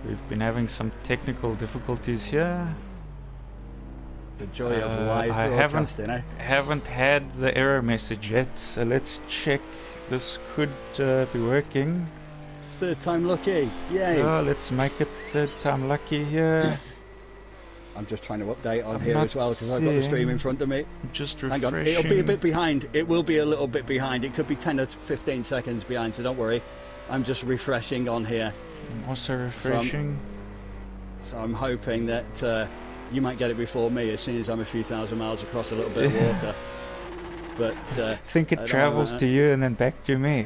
We've been having some technical difficulties here. The joy of live I broadcasting, haven't had the error message yet, so let's check. This could be working. Third time lucky, yay! Yeah, let's make it third time lucky here. I'm just trying to update on here as well because I've got the stream in front of me. Just refreshing. Hang on, it'll be a bit behind. It will be a little bit behind. It could be 10 or 15 seconds behind, so don't worry. I'm just refreshing on here. I'm also refreshing. So I'm hoping that you might get it before me as soon as I'm a few thousand miles across a little bit of water. But I think it travels to you and then back to me.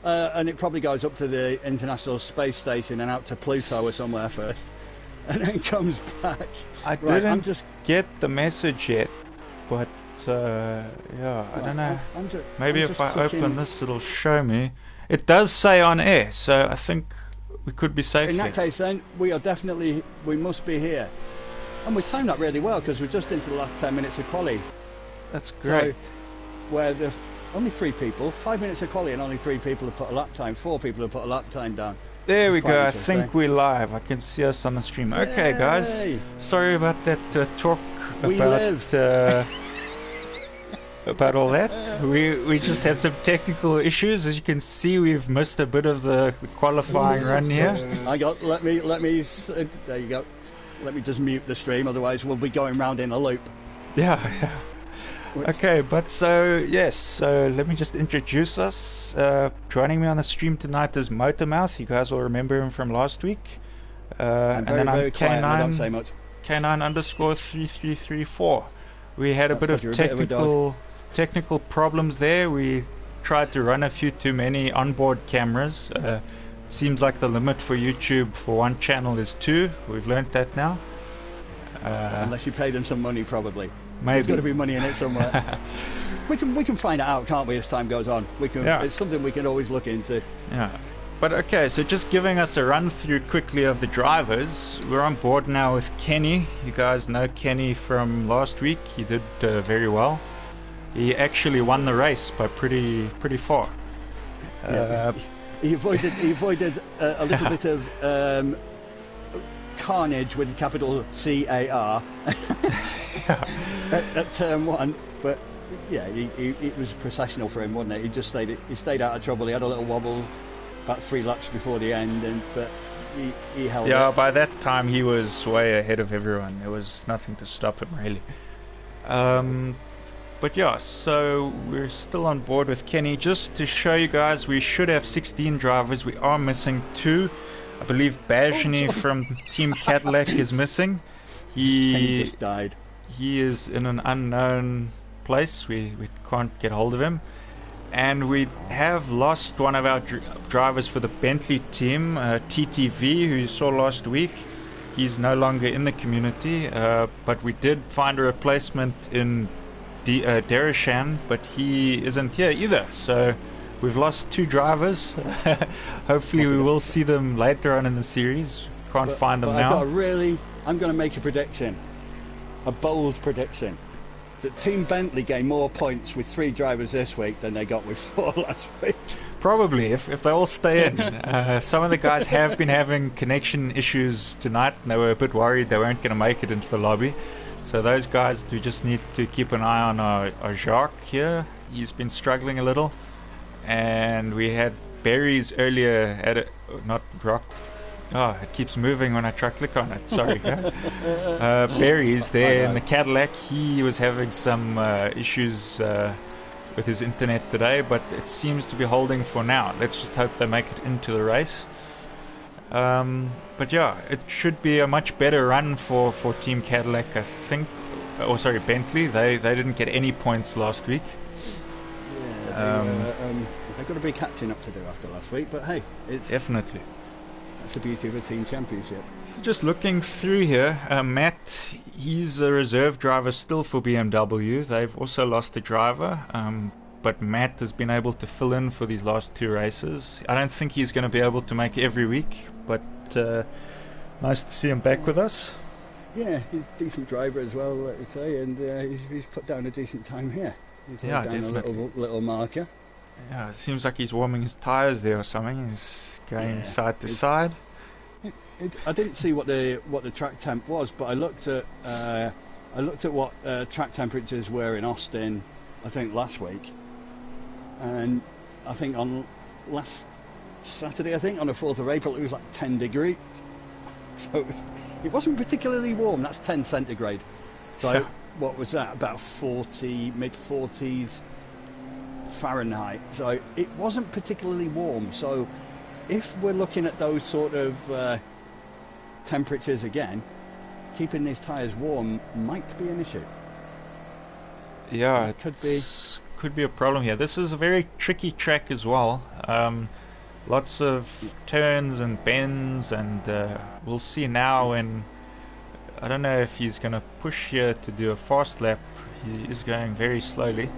And it probably goes up to the International Space Station and out to Pluto or somewhere first, and then comes back. I didn't get the message yet, but yeah, I don't know. Maybe if I open this, it'll show me. It does say on air, so I think we could be safe. In that case, then we must be here, and we timed that really well because we're just into the last 10 minutes of quali. That's great. So, where there's only 3 people, 5 minutes of quali, and only 3 people have put a lap time. 4 people have put a lap time down. There we go. I think we're live. I can see us on the stream. Yay! Okay, guys. Sorry about that talk about all that. We just had some technical issues. As you can see, we've missed a bit of the qualifying run here. Let me there you go. Let me just mute the stream, otherwise we'll be going round in a loop. Yeah. Okay, but so yes, so let me just introduce us. Joining me on the stream tonight is Motormouth. You guys will remember him from last week. I'm very, very quiet, I don't say much. K9_3334. We had a bit of technical problems there. We tried to run a few too many onboard cameras. It seems like the limit for YouTube for one channel is 2. We've learnt that now. Unless you pay them some money, probably. Maybe. There's got to be money in it somewhere. we can find it out, can't we, as time goes on? It's something we can always look into. Yeah. But okay, so just giving us a run through quickly of the drivers. We're on board now with Kenny. You guys know Kenny from last week. He did very well. He actually won the race by pretty far. He avoided a little bit of carnage with a capital CAR at turn 1, but yeah, it was processional for him, wasn't it? He stayed out of trouble. He had a little wobble about 3 laps before the end, but he held it. Yeah, by that time he was way ahead of everyone. There was nothing to stop him really. But yeah, so we're still on board with Kenny. Just to show you guys, we should have 16 drivers. We are missing 2. I believe Bajani from Team Cadillac is missing. Kenny just died. He is in an unknown place. We can't get hold of him. And we have lost one of our drivers for the Bentley team, TTV, who you saw last week. He's no longer in the community, but we did find a replacement in Derishan, but he isn't here either. So we've lost 2 drivers. Hopefully we will see them later on in the series. Can't find them now. I'm going to make a prediction, a bold prediction, that Team Bentley gained more points with 3 drivers this week than they got with 4 last week. Probably, if they all stay in. Some of the guys have been having connection issues tonight, and they were a bit worried they weren't going to make it into the lobby. So those guys do just need to keep an eye on our Jacques here. He's been struggling a little. And we had Berries earlier at it, not Rock. Oh, it keeps moving when I try to click on it. Sorry, guys. Berries there in the Cadillac. He was having some issues with his internet today, but it seems to be holding for now. Let's just hope they make it into the race. But yeah, it should be a much better run for Team Cadillac, I think. Oh, sorry, Bentley. They didn't get any points last week. Yeah, they've got a big catching up to do after last week, but hey, it's definitely. That's the beauty of a team championship. So just looking through here, Matt, he's a reserve driver still for BMW. They've also lost a driver, but Matt has been able to fill in for these last 2 races. I don't think he's going to be able to make every week, but nice to see him back with us. Yeah, he's a decent driver as well, let me say, and he's put down a decent time here. He's yeah, down definitely. A little marker. Yeah, it seems like he's warming his tyres there or something. He's going side to side. I didn't see what the track temp was, but I looked at what track temperatures were in Austin, I think last week, and I think on last Saturday, I think on the 4th of April, it was like 10 degrees. So it wasn't particularly warm. That's 10 centigrade. So what was that? About 40, mid-40s Fahrenheit. So it wasn't particularly warm. So if we're looking at those sort of temperatures again, keeping these tyres warm might be an issue. Yeah, it could be a problem here. This is a very tricky track as well. Lots of turns and bends, and we'll see now. And I don't know if he's going to push here to do a fast lap. He is going very slowly.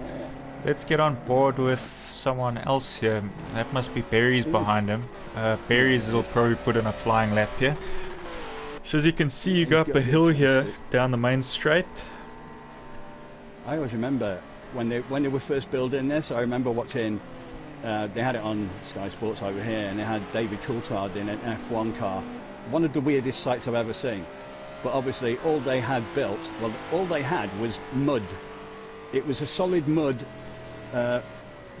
Let's get on board with someone else here. That must be Berries behind him. Berries will probably put in a flying lap here. So as you can see, you go up a hill here down the main straight. I always remember when they were first building this. I remember watching. They had it on Sky Sports over here, and they had David Coulthard in an F1 car. One of the weirdest sights I've ever seen. But obviously, all they had was mud. It was a solid mud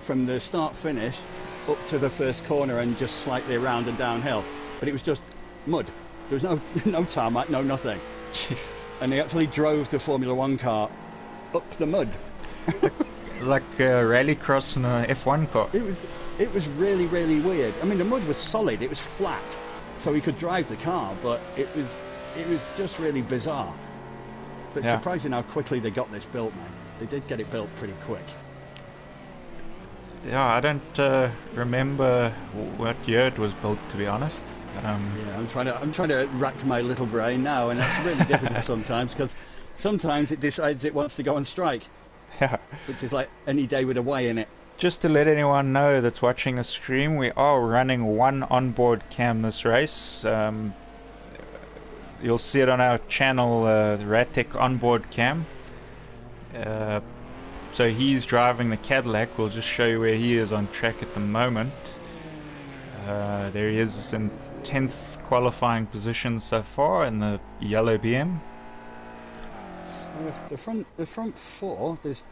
from the start finish up to the first corner and just slightly around and downhill. But it was just mud. There was no tarmac, no nothing. Jeez. And they actually drove the Formula One car up the mud. Like a rallycross in a F1 car. It was really, really weird. I mean, the mud was solid. It was flat, so he could drive the car. But it was just really bizarre. But surprising how quickly they got this built, man. They did get it built pretty quick. Yeah, I don't remember what year it was built, to be honest. Yeah, I'm trying to rack my little brain now, and that's really difficult sometimes, because sometimes it decides it wants to go on strike. Yeah. Which is like any day with a Y in it. Just to let anyone know that's watching the stream, we are running one onboard cam this race. You'll see it on our channel, the Ratek onboard cam. So he's driving the Cadillac. We'll just show you where he is on track at the moment. There he is in 10th qualifying position so far in the yellow BM. The front four, there's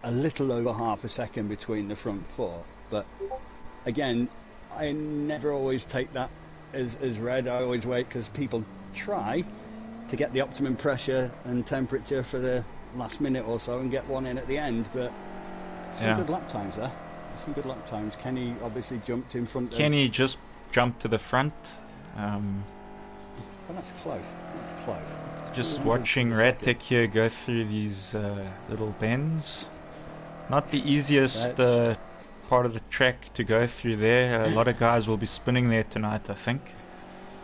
a little over half a second between the front four, but again, I never always take that as read. I always wait, because people try to get the optimum pressure and temperature for the last minute or so and get one in at the end, but some good lap times there. Some good lap times. Kenny obviously jumped in front. Kenny just jumped to the front. But that's close. That's close. Just watching Ratek here go through these little bends. Not the easiest part of the track to go through there. A lot of guys will be spinning there tonight, I think.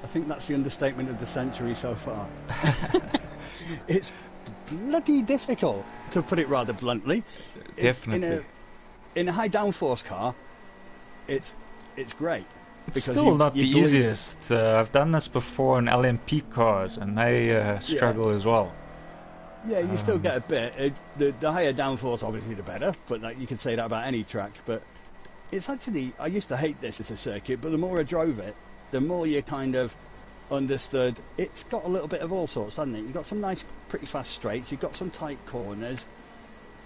I think that's the understatement of the century so far. It's bloody difficult, to put it rather bluntly. Definitely. In a high downforce car, it's great. It's still not the easiest. I've done this before in LMP cars, and they struggle as well. Yeah, you still get a bit. The higher downforce, obviously, the better. But you could say that about any track. But it's actually, I used to hate this as a circuit, but the more I drove it, the more you kind of understood. It's got a little bit of all sorts, hasn't it? You've got some nice, pretty fast straights. You've got some tight corners,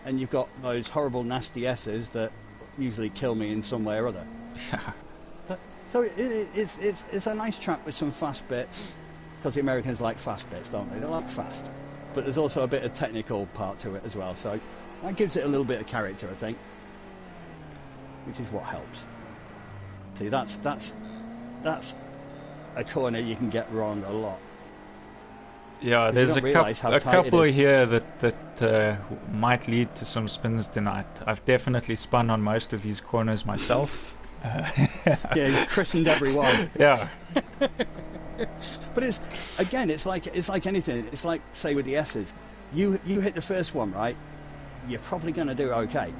and you've got those horrible, nasty S's that usually kill me in some way or other. So it's a nice track with some fast bits, because the Americans like fast bits, don't they? They like fast, but there's also a bit of technical part to it as well. So that gives it a little bit of character, I think, which is what helps. See, that's a corner you can get wrong a lot. Yeah, there's a couple here that might lead to some spins tonight. I've definitely spun on most of these corners myself. Yeah, you've christened everyone. Yeah. But it's like anything. It's like, say, with the S's, you hit the first one right, you're probably going to do okay.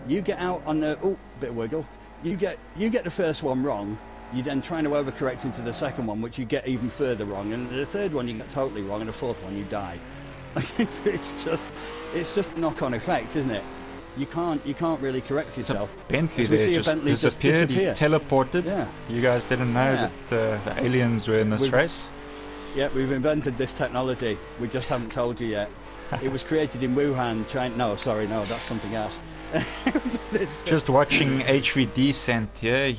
You get out on the bit of wiggle. You get the first one wrong. You're then trying to overcorrect into the second one, which you get even further wrong, and the third one you get totally wrong, and the fourth one you die. It's just a knock-on effect, isn't it? you can't really correct yourself. Bentley As we there see a just Bentley just disappeared. He disappear. teleported. Yeah. You guys didn't know Yeah. that the aliens were in this race? Yeah, we've invented this technology. We just haven't told you yet. It was created in Wuhan, China. No, sorry, no, that's something else. Just watching HVD sent here.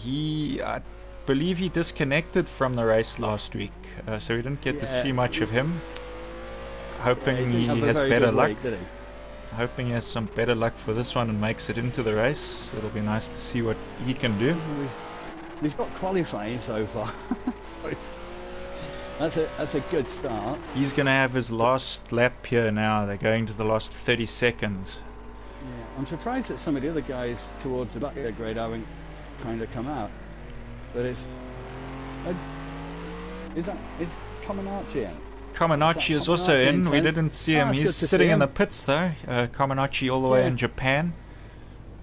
I believe he disconnected from the race last week, so we didn't get to see much of him. Hoping he has better luck. Week, Hoping he has some better luck for this one and makes it into the race. It'll be nice to see what he can do. He's got qualifying so far. That's a good start. He's going to have his last lap here now. They're going to the last 30 seconds. Yeah, I'm surprised that some of the other guys towards the back of the grid haven't kind of come out. But is Comaneci in? Comaneci is also in. We didn't see him. He's sitting in the pits though. Comaneci all the way in Japan.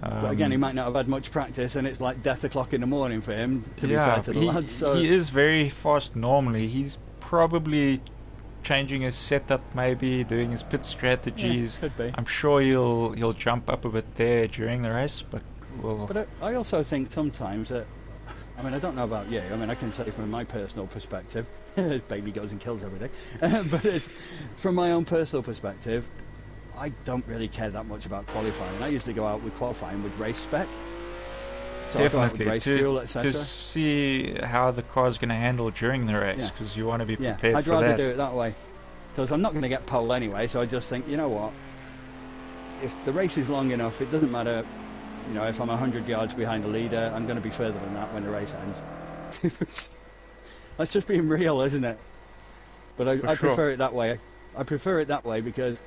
But again, he might not have had much practice, and it's like death o'clock in the morning for him, to be fair to the lads. So he is very fast normally. He's probably changing his setup, maybe doing his pit strategies. Yeah, could be. I'm sure he'll jump up a bit there during the race, but we'll... But I also think sometimes that, I mean, I don't know about you. I mean, I can say from my personal perspective, Bailey goes and kills everything. But from my own personal perspective, I don't really care that much about qualifying. I usually go out with qualifying with race spec. So definitely, race fuel, etc. to see how the car's going to handle during the race, because you want to be prepared for that. I'd rather do it that way, because I'm not going to get pole anyway. So I just think, you know what, if the race is long enough, it doesn't matter. You know, if I'm 100 yards behind the leader, I'm going to be further than that when the race ends. That's just being real, isn't it? But I prefer it that way. I prefer it that way because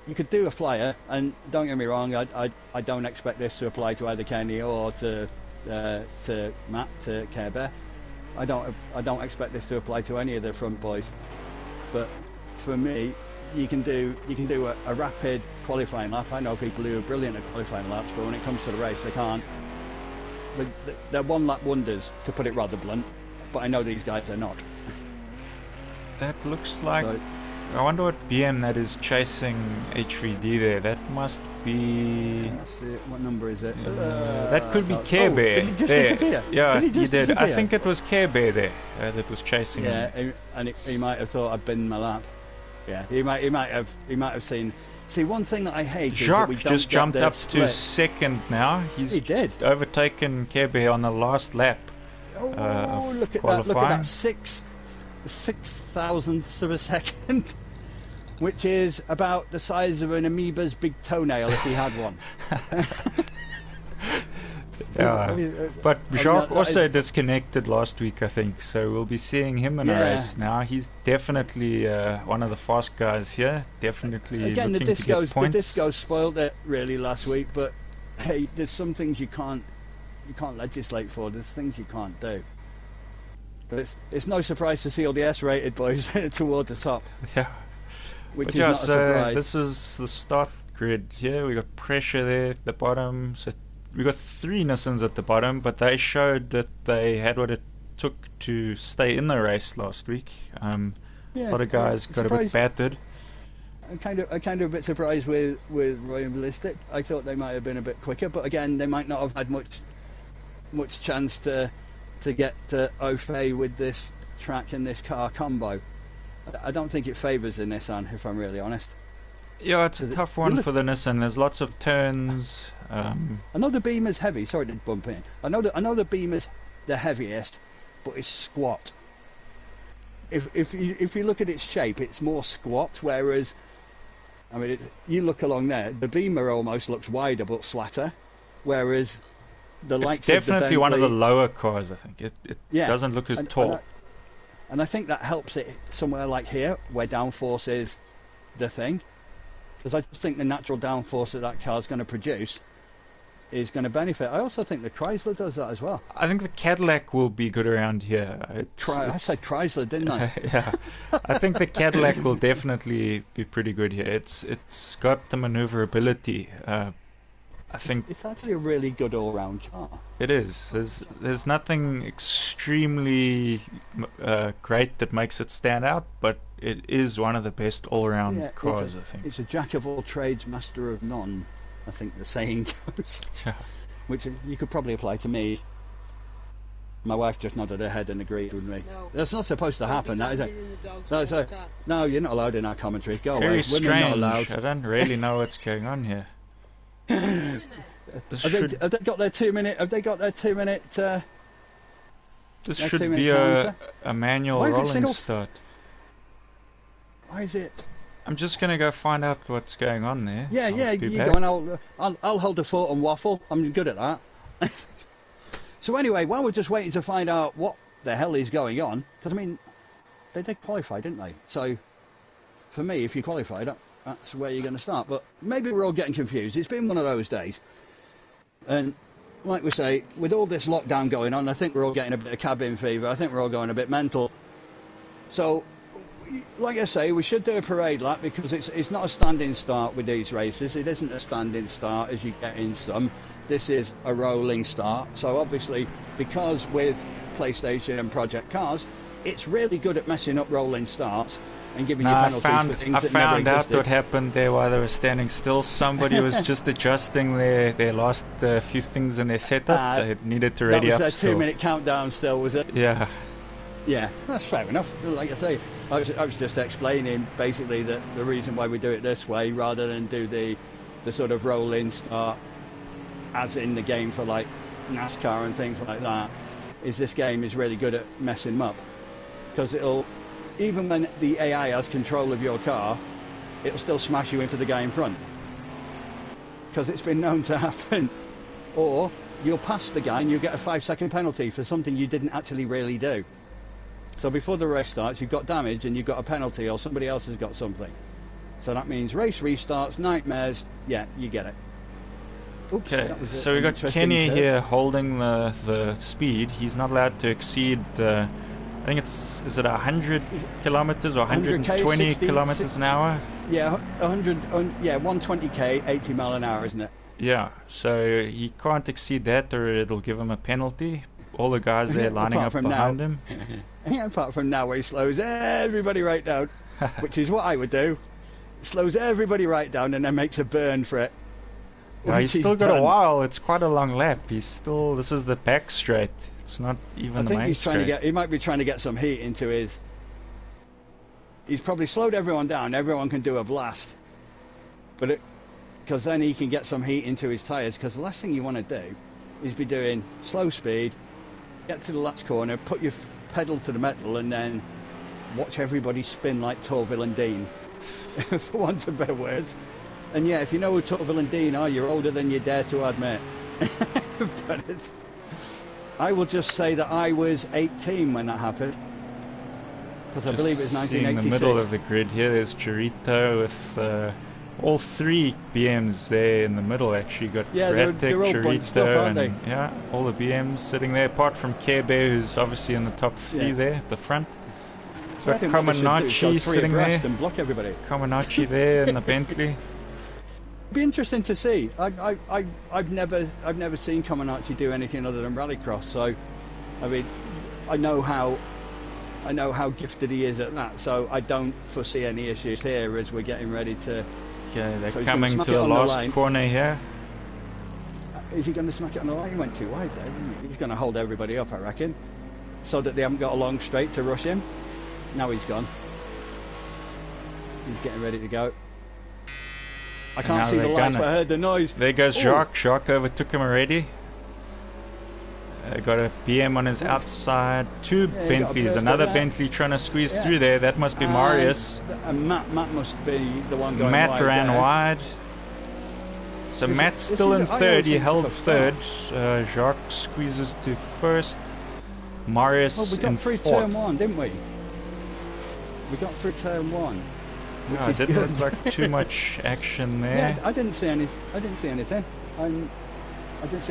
you could do a flyer, and don't get me wrong, I don't expect this to apply to either Kenny or to Matt, to Care Bear. I don't expect this to apply to any of the front boys. But for me, you can do a rapid qualifying lap. I know people who are brilliant at qualifying laps, but when it comes to the race, they can't. They're one lap wonders, to put it rather blunt. But I know these guys are not. That looks like. I wonder what BM that is chasing HVD there. That must be... Let's see, what number is it? That could be Care Bear. Did he just disappear? Yeah, he did. Disappear? I think it was Care Bear there that was chasing him. Yeah, and he might have thought I'd been in my lap. Yeah, he might have seen... See, one thing that I hate Jacques is that we don't just jumped up split. to second now. He did. Overtaken Care Bear on the last lap. Oh, look at that! Look at that! 6,000ths of a second, which is about the size of an amoeba's big toenail if he had one. Yeah, but Jacques also disconnected last week, I think, so we'll be seeing him in a race now. He's definitely one of the fast guys here. Definitely again, looking to get points. The disco spoiled it really last week, but hey, there's some things you can't legislate for. There's things you can't do. But it's no surprise to see all the S-rated boys toward the top. Yeah. Which is not a surprise. This is the start grid here. We got pressure there at the bottom. So we got 3 Nissans at the bottom, but they showed that they had what it took to stay in the race last week. A lot of guys got a bit battered. I'm kind of a bit surprised with Roy and Ballistic. I thought they might have been a bit quicker, but again, they might not have had much chance to get au fait with this track and this car combo. I don't think it favours the Nissan, if I'm really honest. Yeah, it's a tough one for the Nissan. There's lots of turns. I know the Beamer's heavy. Sorry to bump in. I know the Beamer's the heaviest, but it's squat. If you look at its shape, it's more squat. Whereas, I mean, you look along there, the Beamer almost looks wider but flatter. Whereas it's definitely one of the lower cars, I think. It doesn't look as tall. And I think that helps it somewhere like here, where downforce is the thing. Because I just think the natural downforce that car is going to produce is going to benefit. I also think the Chrysler does that as well. I think the Cadillac will be good around here. I said Chrysler, didn't I? Yeah. I think the Cadillac will definitely be pretty good here. It's got the maneuverability. I think it's actually a really good all-round car. It is. There's nothing extremely great that makes it stand out, but it is one of the best all-round cars, I think. It's a jack of all trades, master of none. I think the saying goes. Which you could probably apply to me. My wife just nodded her head and agreed with me. No. That's not supposed to happen, that is it? No, you're not allowed in our commentary. Go away. Very Women not strange. allowed. I don't really know what's going on here. This Have they got their 2 minute? Have they got their 2 minute? This should be a manual rolling start. Why is it? I'm just gonna go find out what's going on there. Yeah, you go and I'll hold the fort and waffle. I'm good at that. So anyway, while we're just waiting to find out what the hell is going on, because I mean, they did qualify, didn't they? So for me, if you qualified, that's where you're going to start. But maybe we're all getting confused. It's been one of those days, and like we say, with all this lockdown going on, I think we're all getting a bit of cabin fever. I think we're all going a bit mental. So, like I say, we should do a parade lap because it's not a standing start with these races. It isn't a standing start as you get in some. This is a rolling start. So obviously, because with PlayStation and Project Cars, it's really good at messing up rolling starts and giving you penalties for things that never existed. I found out what happened there while they were standing still. Somebody was just adjusting their last few things in their setup. They needed to ready up. That was still. their 2 minute countdown still, was it? Yeah. Yeah, that's fair enough. Like I say, I was just explaining basically that the reason why we do it this way rather than do the sort of roll-in start as in the game for like NASCAR and things like that, is this game is really good at messing them up. Because it'll, even when the AI has control of your car, it'll still smash you into the guy in front. Because it's been known to happen. Or you'll pass the guy and you'll get a 5-second penalty for something you didn't actually really do. So before the race starts, you've got damage and you've got a penalty, or somebody else has got something. So that means race restarts, nightmares. Yeah, you get it. Oops, okay, so we got Kenny here holding the speed. He's not allowed to exceed. I think is it 100 kilometers or 120 kilometers an hour? Yeah, 120k, 80 mile an hour, isn't it? Yeah, so he can't exceed that, or it'll give him a penalty. All the guys there lining up behind him. Apart from now, where he slows everybody right down, which is what I would do. Slows everybody right down and then makes a burn for it. Yeah, he's still got a while. It's quite a long lap. This is the back straight. It's not even the main straight. He might be trying to get some heat into his. He's probably slowed everyone down. Everyone can do a blast, but because then he can get some heat into his tyres. Because the last thing you want to do is be doing slow speed, get to the last corner, put your pedal to the metal, and then watch everybody spin like Torvill and Dean, for want of better words. And yeah, if you know who Torvill and Dean are, you're older than you dare to admit. But I will just say that I was 18 when that happened, because I believe it was 1986. In the middle of the grid here, there's Chirito with all three BMs there in the middle. Actually, got they're all Chirito, stuff, aren't they? Yeah, all the BMs sitting there, apart from Kebe, who's obviously in the top three there at the front. So got Comaneci sitting there, and block everybody. Comaneci there in the Bentley. It'd be interesting to see. I've never seen Comaneci do anything other than rallycross. So, I mean, I know how gifted he is at that. So I don't foresee any issues here as we're getting ready to. Okay, they're coming to the last corner here. Is he going to smack it on the line? He went too wide there, didn't he? He's going to hold everybody up, I reckon, so that they haven't got a long straight to rush him. Now he's gone. He's getting ready to go. I can't see the lights, but I heard the noise. There goes Jacques. Jacques overtook him already. Got a BM on his outside. Two Bentleys. Another Bentley trying to squeeze through there. That must be Marius. And Matt must be the one going wide. Matt ran wide. So Matt's still in third. He held third. Jacques squeezes to first. Marius in fourth. We got through turn one, didn't we? We got through turn one. No, it didn't look like too much action there. Yeah, I didn't see anything. I didn't see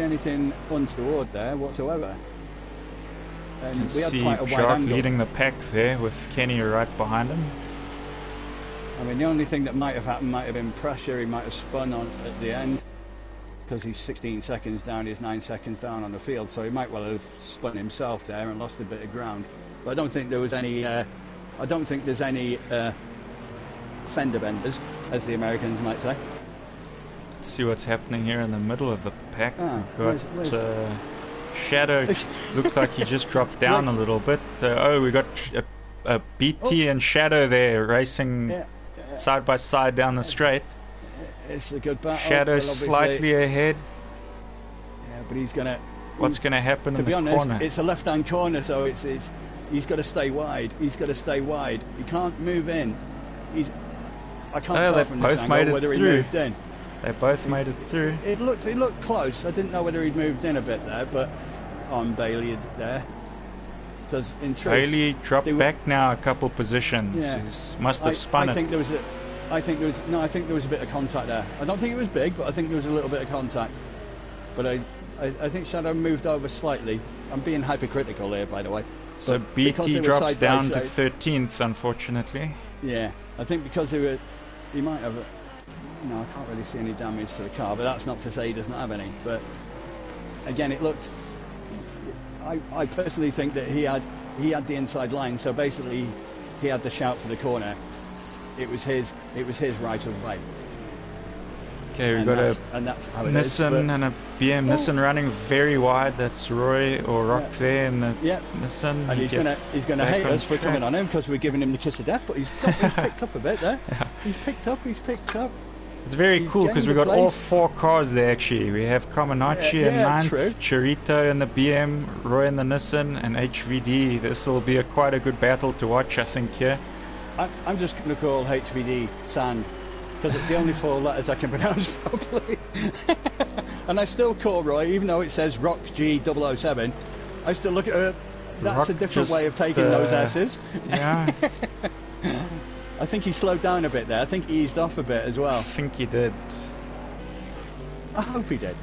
anything untoward there whatsoever. And you can we had see quite a wide Jacques angle. leading the pack there with Kenny right behind him. I mean, the only thing that might have happened might have been pressure. He might have spun on at the end because he's 16 seconds down. He's 9 seconds down on the field, so he might well have spun himself there and lost a bit of ground. But I don't think there was any. I don't think there's any fender benders, as the Americans might say. Let's see what's happening here in the middle of the pack. Where's Shadow looks like he just dropped down a little bit. Oh, we got a BT and Shadow there racing side by side down the straight. It's a good battle. Shadow slightly ahead. Yeah, but he's gonna. What's going to happen in the corner? To be honest, it's a left-hand corner, so he's got to stay wide. He's got to stay wide. He can't move in. I can't tell from this angle whether he moved in. They both made it through. It looked close. I didn't know whether he'd moved in a bit there, but on Bailey there. Because in truth, Bailey dropped back now a couple positions. Yeah. He must have spun I it. think there was a bit of contact there. I don't think it was big, but I think there was a little bit of contact. But I think Shadow moved over slightly. I'm being hypercritical here, by the way. So but BT drops down to 13th, unfortunately. Yeah, I think because he might have. No, I can't really see any damage to the car, but that's not to say he doesn't have any. But again, it looked. I personally think that he had the inside line, so basically he had the shout for the corner. It was his right of way. Okay, we've got a Nissan and a BM. Nissan running very wide. That's Roy or Rock there in the Nissan. And he's gonna hate us for coming on him because we're giving him the kiss of death. But he's picked up a bit there. Yeah. He's picked up. It's very cool because we've got all 4 cars there actually. We have Comaneci in 9th, Chirito in the BM, Roy in the Nissan, and HVD. This will be quite a good battle to watch, I think, here. I'm just going to call HVD Sand because it's the only 4 letters I can pronounce properly. And I still call Roy, even though it says Rock G007, I still look at her. That's Rock, a different way of taking those S's. Yeah. I think he slowed down a bit there. I think he eased off a bit as well. I think he did. I hope he did.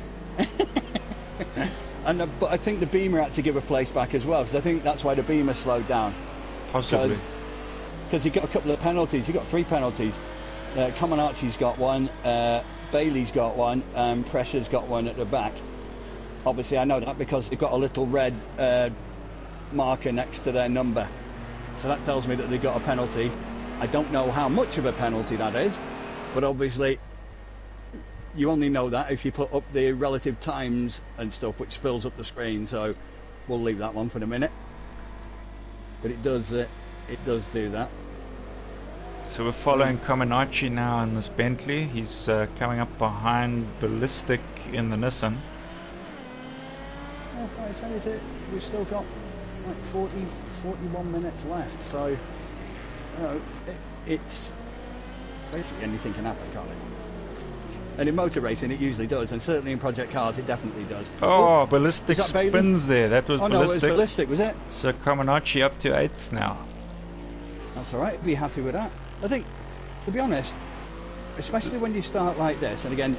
But I think the Beamer had to give a place back as well, because I think that's why the Beamer slowed down. Possibly. Because he got a couple of penalties. He got 3 penalties. Comaneci's got 1, Bailey's got 1, and Pressure's got 1 at the back. Obviously, I know that because they've got a little red marker next to their number. So that tells me that they got a penalty. I don't know how much of a penalty that is, but obviously you only know that if you put up the relative times and stuff, which fills up the screen. So we'll leave that one for the minute. But it does do that. So we're following Comaneci now in this Bentley. He's coming up behind Ballistic in the Nissan. How far is it? We've still got like 41 minutes left. So. It's basically anything can happen, can't it? And in motor racing it usually does, and certainly in project cars it definitely does. Oh, Ballistic spins there. That was Ballistic. No, it was Ballistic, was it? So Comaneci up to 8th now. That's alright, be happy with that. I think, to be honest, especially when you start like this, and again,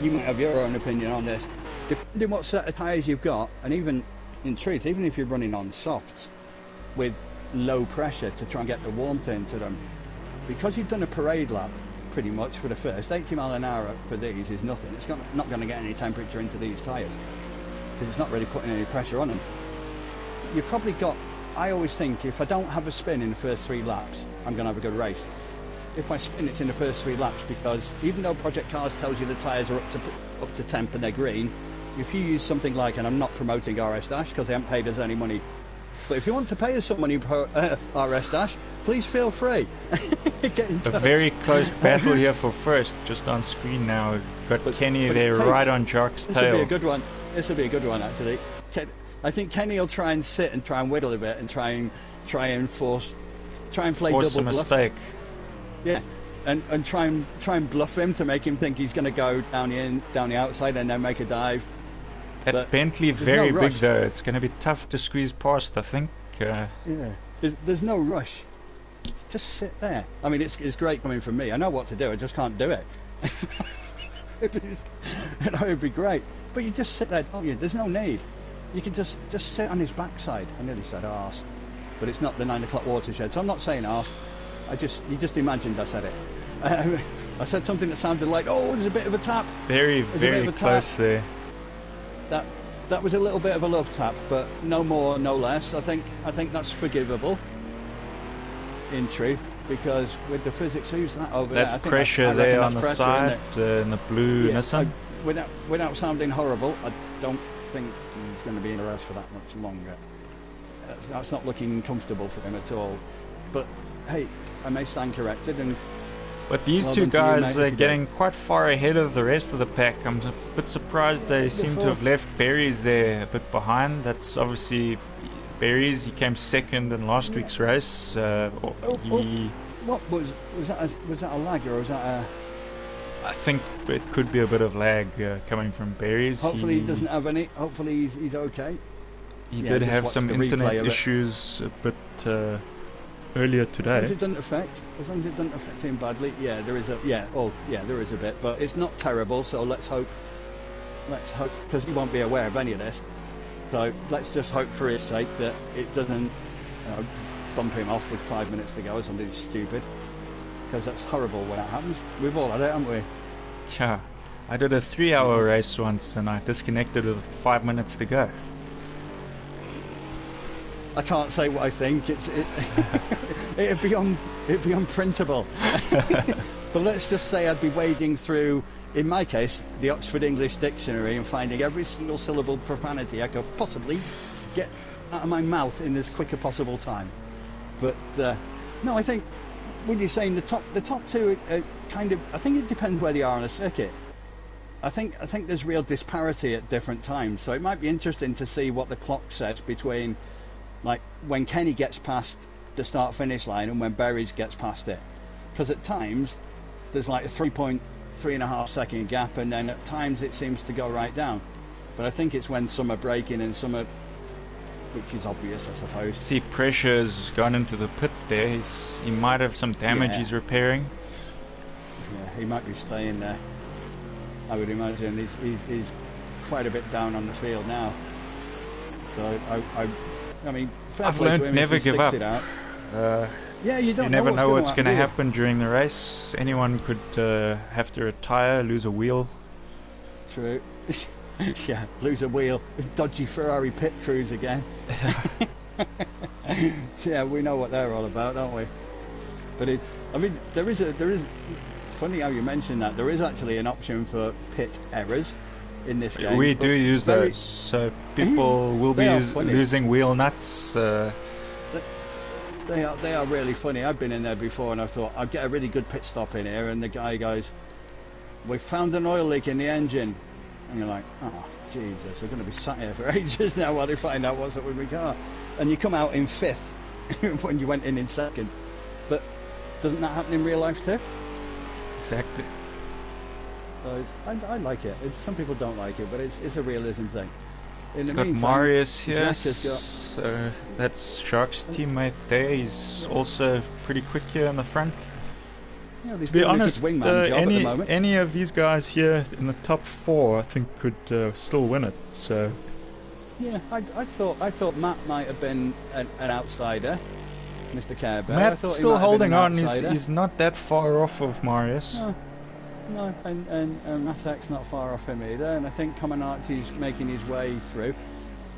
you might have your own opinion on this, depending what set of tyres you've got, and even in truth, even if you're running on softs with low pressure to try and get the warmth into them, because you've done a parade lap pretty much for the first 80 mile an hour for these is nothing. It's not going to get any temperature into these tyres because it's not really putting any pressure on them. You've probably got, I always think if I don't have a spin in the first 3 laps I'm going to have a good race. If I spin it's in the first 3 laps, because even though Project Cars tells you the tyres are up to temp and they're green, if you use something like, and I'm not promoting RS Dash because they haven't paid us any money, but if you want to pay us some money per RS Dash, please feel free. Get in touch. A very close battle here for first, just on screen now. We've got Kenny there right on Jock's tail. This will be a good one. This will be a good one, actually. I think Kenny will try and sit and try and whittle a bit and try and play Force double a mistake. Yeah, and try and bluff him to make him think he's going to go down the outside and then make a dive. That Bentley very big though. It's going to be tough to squeeze past, I think. Yeah, there's no rush. Just sit there. I mean, it's great coming from me. I know what to do. I just can't do it. It'd be great. But you just sit there, don't you? There's no need. You can just sit on his backside. I nearly said arse, but it's not the 9 o'clock watershed, so I'm not saying arse. You just imagined I said it. I said something that sounded like, oh, there's a bit of a tap. Very close there. That was a little bit of a love tap, but no more, no less. I think that's forgivable. in truth, because with the physics, who's that over That's there? pressure there on the side, in the blue Nissan. Without sounding horrible, I don't think he's going to be in the race for that much longer. That's not looking comfortable for him at all. But hey, I may stand corrected. But these two guys are getting quite far ahead of the rest of the pack. I'm a bit surprised they seem to have left Berries there a bit behind. That's obviously Berries. He came second in last week's race. What was that? Was that a lag, or was that a? I think it could be a bit of lag coming from Berries. Hopefully he doesn't have any. Hopefully he's okay. He did have some internet issues a bit earlier today. As long as it doesn't affect him badly. Yeah, there is a there is a bit, but it's not terrible. So let's hope, because he won't be aware of any of this. So let's just hope for his sake that it doesn't bump him off with 5 minutes to go or something stupid, because that's horrible when that happens. We've all had it, haven't we? Yeah, I did a 3-hour race once and I disconnected with 5 minutes to go. I can't say what I think. It'd be unprintable. But let's just say I'd be wading through, in my case, the Oxford English Dictionary and finding every single syllable profanity I could possibly get out of my mouth in as quick a possible time. But no, I think, what you're saying, the top two are kind of, I think it depends where they are on a circuit. I think there's real disparity at different times, so it might be interesting to see what the clock says between, like, when Kenny gets past the start-finish line and when Berries gets past it, because at times there's like a 3.5 second gap, and then at times it seems to go right down. But I think it's when some are braking and some are, which is obvious, I suppose. See, pressure's gone into the pit there. He might have some damage he's repairing. Yeah, he might be staying there, I would imagine. He's quite a bit down on the field now. So I mean, I've learned never give up. You never know what's going to happen during the race. Anyone could have to retire, lose a wheel. True. Yeah, lose a wheel. Dodgy Ferrari pit crews again. Yeah, we know what they're all about, don't we? But I mean, there is. Funny how you mentioned that. There is actually an option for pit errors in this game. We do use those, so people will be losing wheel nuts. They are really funny. I've been in there before, and I thought I'd get a really good pit stop in here, and the guy goes, "We found an oil leak in the engine," and you're like, "Oh Jesus, we're going to be sat here for ages now while they find out what's up with my car." And you come out in 5th when you went in 2nd. But doesn't that happen in real life too? Exactly. So I like it. Some people don't like it, but it's a realism thing. In the got meantime, Marius here, so that's Shark's teammate there. He's also pretty quick here in the front. Yeah, to be honest, any of these guys here in the top 4, I think, could still win it. So yeah, I thought Matt might have been an outsider, Mr. Care Bear. Matt's still holding on. He's not that far off of Marius. No, and Matek's not far off him either, and I think Comanarchi's making his way through.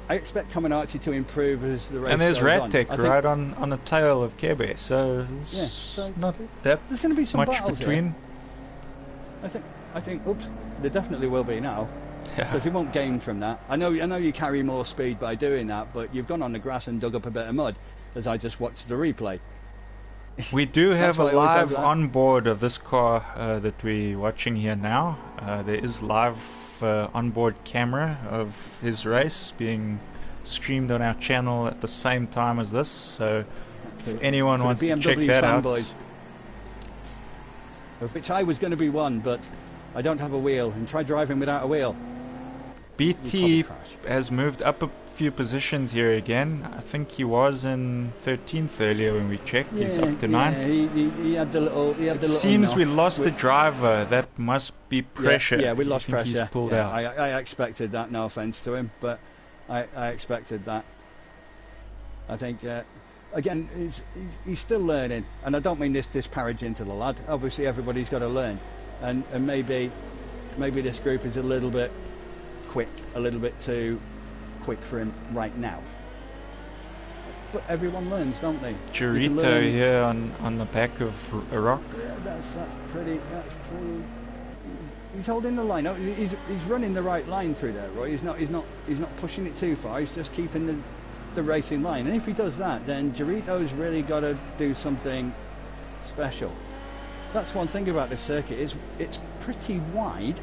I expect Comanarchi to improve as the race goes on. And there's Radtech right on the tail of Kebe, so there's not that there's going to be some much between. Here. I think. Oops, there definitely will be now, because he won't gain from that. I know you carry more speed by doing that, but you've gone on the grass and dug up a bit of mud, as I just watched the replay. We do have a live onboard of this car that we're watching here now. There is live onboard camera of his race being streamed on our channel at the same time as this. So if anyone wants to check that out. Of which I was going to be one, but I don't have a wheel, and try driving without a wheel. BT has moved up a few positions here again. I think he was in 13th earlier when we checked. He's up to 9th. He had the little. It seems we lost the driver. That must be pressure. Yeah, we lost pressure. He's pulled out. I expected that. No offence to him, but I expected that. I think again he's still learning, and I don't mean this disparaging to the lad. Obviously, everybody's got to learn, and maybe this group is a little bit quick, a little bit too quick for him right now. but everyone learns, don't they? Chorito here on the back of a rock. Yeah, that's pretty. He's holding the line. He's running the right line through there, Roy. He's not pushing it too far. He's just keeping the racing line. And if he does that, then Chorito's really got to do something special. That's one thing about this circuit. It's pretty wide,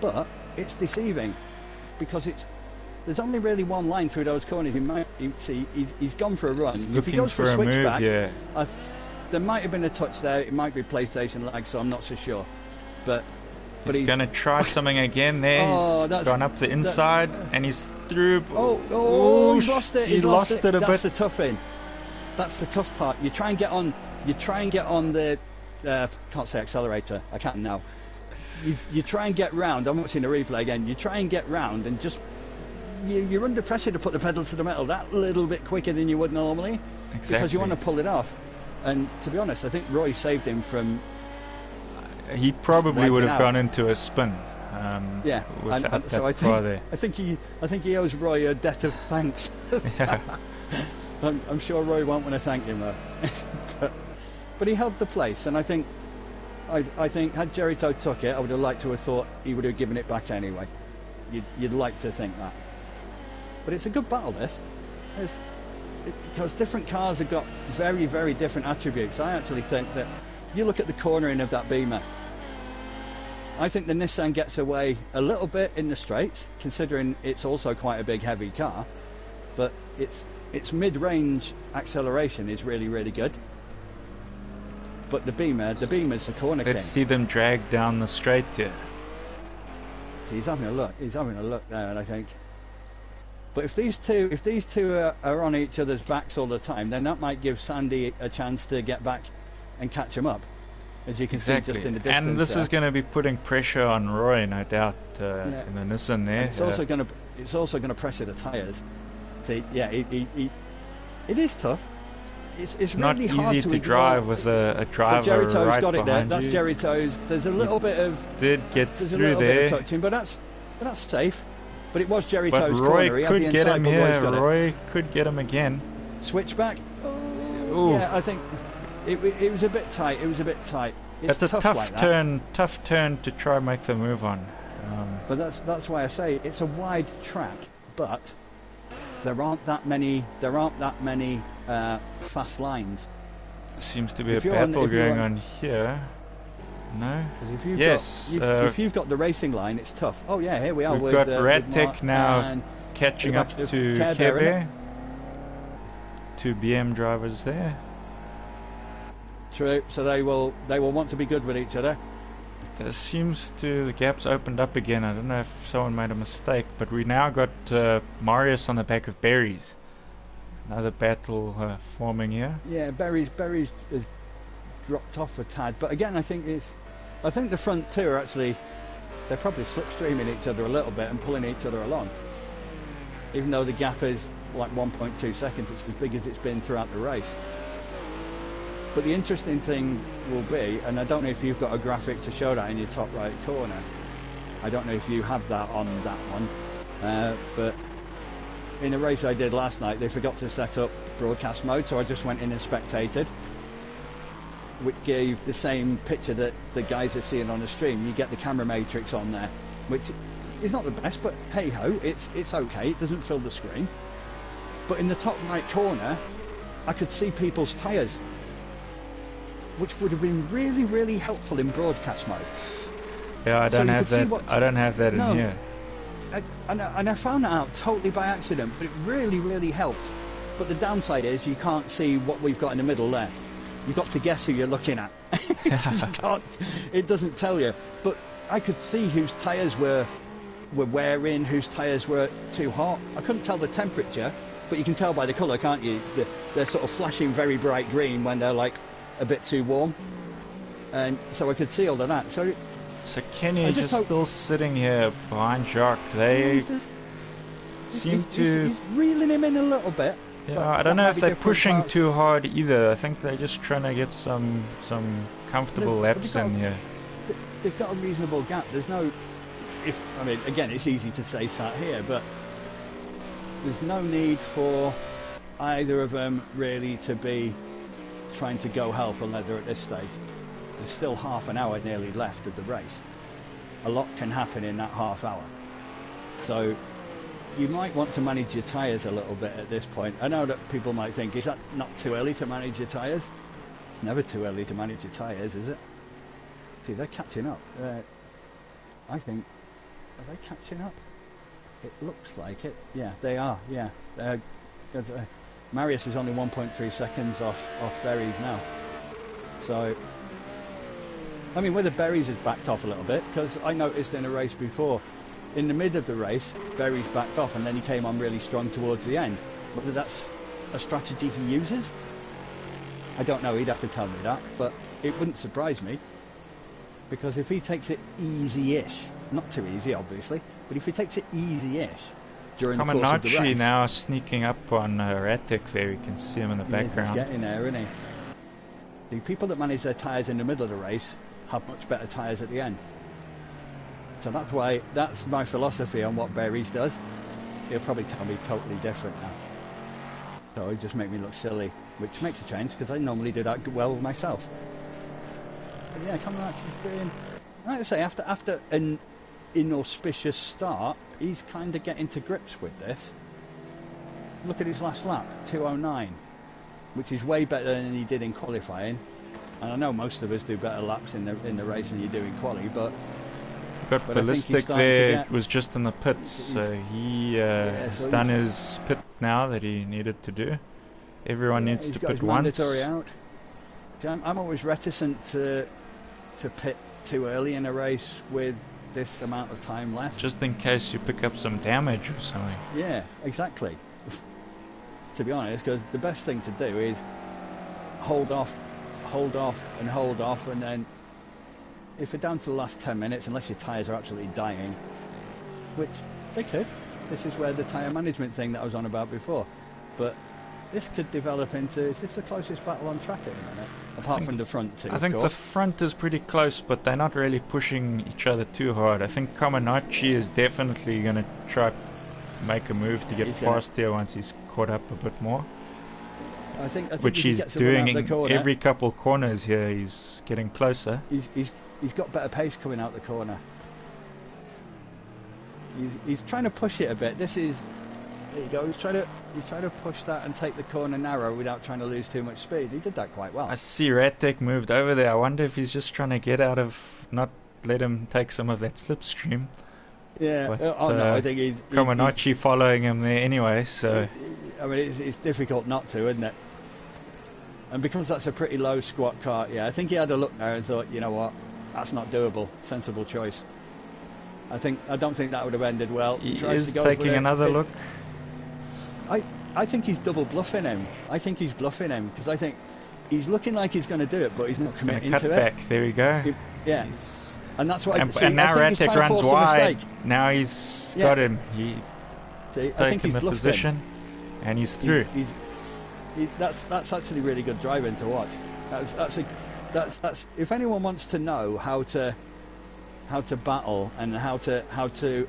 but it's deceiving because there's only really one line through those corners. You see he's gone for a run. If he goes for a switchback, yeah. There might have been a touch there. It might be PlayStation lag, so I'm not so sure. But he's going to try something again there. He's gone up the inside and he's through. He's lost it. He's lost it a bit. That's the tough thing. That's the tough part. You try and get on the can't say accelerator. I can't now. You try and get round. I'm watching the replay again. You try and get round and just you're under pressure to put the pedal to the metal that little bit quicker than you would normally. Exactly. Because you want to pull it off. And to be honest, I think Roy saved him from. He probably would have gone into a spin. Yeah, without so there. I think he owes Roy a debt of thanks. Yeah. I'm sure Roy won't want to thank him though. but he held the place, and I think had Chorito took it, I would have liked to have thought he would have given it back anyway. You'd like to think that. But it's a good battle, this. Because different cars have got very, very different attributes. I actually think that you look at the cornering of that Beamer. I think the Nissan gets away a little bit in the straights, considering it's also quite a big, heavy car. But its mid-range acceleration is really, really good. But the Beamer's the corner king. Let's see them drag down the straight here. See, he's having a look. He's having a look there, and I think. But if these two are on each other's backs all the time, then that might give Sandy a chance to get back and catch him up, as you can see just in the distance. And this is going to be putting pressure on Roy, no doubt, in the Nissan there. And it's also going to pressure the tyres. See, yeah, it is tough. It's not really easy hard to drive with a driver Chorito's right got it there. That's you. Chorito's. There's a little bit of. Did get there's through a little there. bit of touching, but that's safe. But it was Chorito's but Roy corner. He could had the get inside, him but Roy's got here. it. Roy could get him again. Switchback. Yeah, I think it was a bit tight. It was a bit tight. It's a tough like turn. Tough turn to try and make the move on. But that's why I say it's a wide track, but there aren't that many fast lines. Seems to be a battle going on here. No. Because if you've got the racing line, it's tough. Oh yeah, here we are. We've got Radtech now catching up to Care Bear. Two BM drivers there. True. So they will want to be good with each other. The gap's opened up again. I don't know if someone made a mistake, but we now got Marius on the back of Berries. Another battle forming here. Yeah, Berries has dropped off a tad, but again, I think the front two are actually, they're probably slipstreaming each other a little bit and pulling each other along. Even though the gap is like 1.2 seconds, it's as big as it's been throughout the race. But the interesting thing will be, and I don't know if you've got a graphic to show that in your top right corner. I don't know if you have that on that one, but in a race I did last night, they forgot to set up broadcast mode, so I just went in and spectated, which gave the same picture that the guys are seeing on the stream. You get the camera matrix on there, which is not the best, but hey ho, it's okay. It doesn't fill the screen. But in the top right corner, I could see people's tyres, which would have been really, really helpful in broadcast mode. Yeah, I don't have that. I don't have that in here. And I found that out totally by accident, but it really, really helped. But the downside is you can't see what we've got in the middle there. You've got to guess who you're looking at. It doesn't tell you. But I could see whose tyres were wearing, whose tyres were too hot. I couldn't tell the temperature, but you can tell by the colour, can't you? They're sort of flashing very bright green when they're like a bit too warm. And so I could see all of that. So Kenny is just still sitting here behind Jacques. They seem to... He's reeling him in a little bit. Yeah, I don't know if they're pushing too hard either. I think they're just trying to get some comfortable laps in here. They've got a reasonable gap. There's no... I mean, again, it's easy to say sat here, but there's no need for either of them really to be trying to go hell for leather at this stage. There's still half an hour nearly left of the race. A lot can happen in that half hour. So you might want to manage your tyres a little bit at this point. I know that people might think, is that not too early to manage your tyres? It's never too early to manage your tyres, is it? See, they're catching up. I think, are they catching up? It looks like it. Yeah, they are. Yeah. Marius is only 1.3 seconds off Berries now. So, I mean, whether Berries has backed off a little bit, because I noticed in a race before, in the mid of the race, Berries backed off and then he came on really strong towards the end. Whether that's a strategy he uses, I don't know. He'd have to tell me that, but it wouldn't surprise me. Because if he takes it easy-ish, not too easy obviously, but if he takes it easy-ish during the course of the race... now sneaking up on Ratic there, you can see him in the background. He's getting there, isn't he? The people that manage their tyres in the middle of the race have much better tyres at the end. So that's my philosophy on what Berries does. He'll probably tell me totally different now. So he'll just make me look silly, which makes a change because I normally do that well myself. But yeah, Comaneci's doing... Like I say, after an inauspicious start, he's kind of getting to grips with this. Look at his last lap, 2:09, which is way better than he did in qualifying. And I know most of us do better laps in the race than you do in quali, but Ballistic there was just in the pits, so he's done his pit now that he needed to do. Everyone needs to pit once. Out. I'm always reticent to pit too early in a race with this amount of time left. Just in case you pick up some damage or something. Yeah, exactly. To be honest, because the best thing to do is hold off, and then if you're down to the last 10 minutes, unless your tyres are absolutely dying, which they could, this is where the tyre management thing that I was on about before, but this could develop into, is this the closest battle on track at the minute? Apart from the front two, I think the front is pretty close, but they're not really pushing each other too hard. I think Comaneci is definitely going to try make a move to get past here once he's caught up a bit more. I think which he's doing in every couple corners here. He's getting closer. He's got better pace coming out the corner. He's trying to push it a bit. There you go. He's trying to push that and take the corner narrow without trying to lose too much speed. He did that quite well. I see Ratic moved over there. I wonder if he's just trying to get out of, not let him take some of that slipstream. Yeah. But, no, I think he's Comaneci following him there anyway. So I mean, it's difficult not to, isn't it? And because that's a pretty low squat cart, yeah, I think he had a look there and thought, you know what, that's not doable. Sensible choice. I don't think that would have ended well. He is taking another look. I think he's double bluffing him. I think he's bluffing him because I think he's looking like he's going to do it, but he's not committing to it. Back. There we go. Yeah. And that's what and now Ratic runs wide. Now he's got him. He's taken the position, and he's through. That's actually really good driving to watch. That's if anyone wants to know how to battle and how to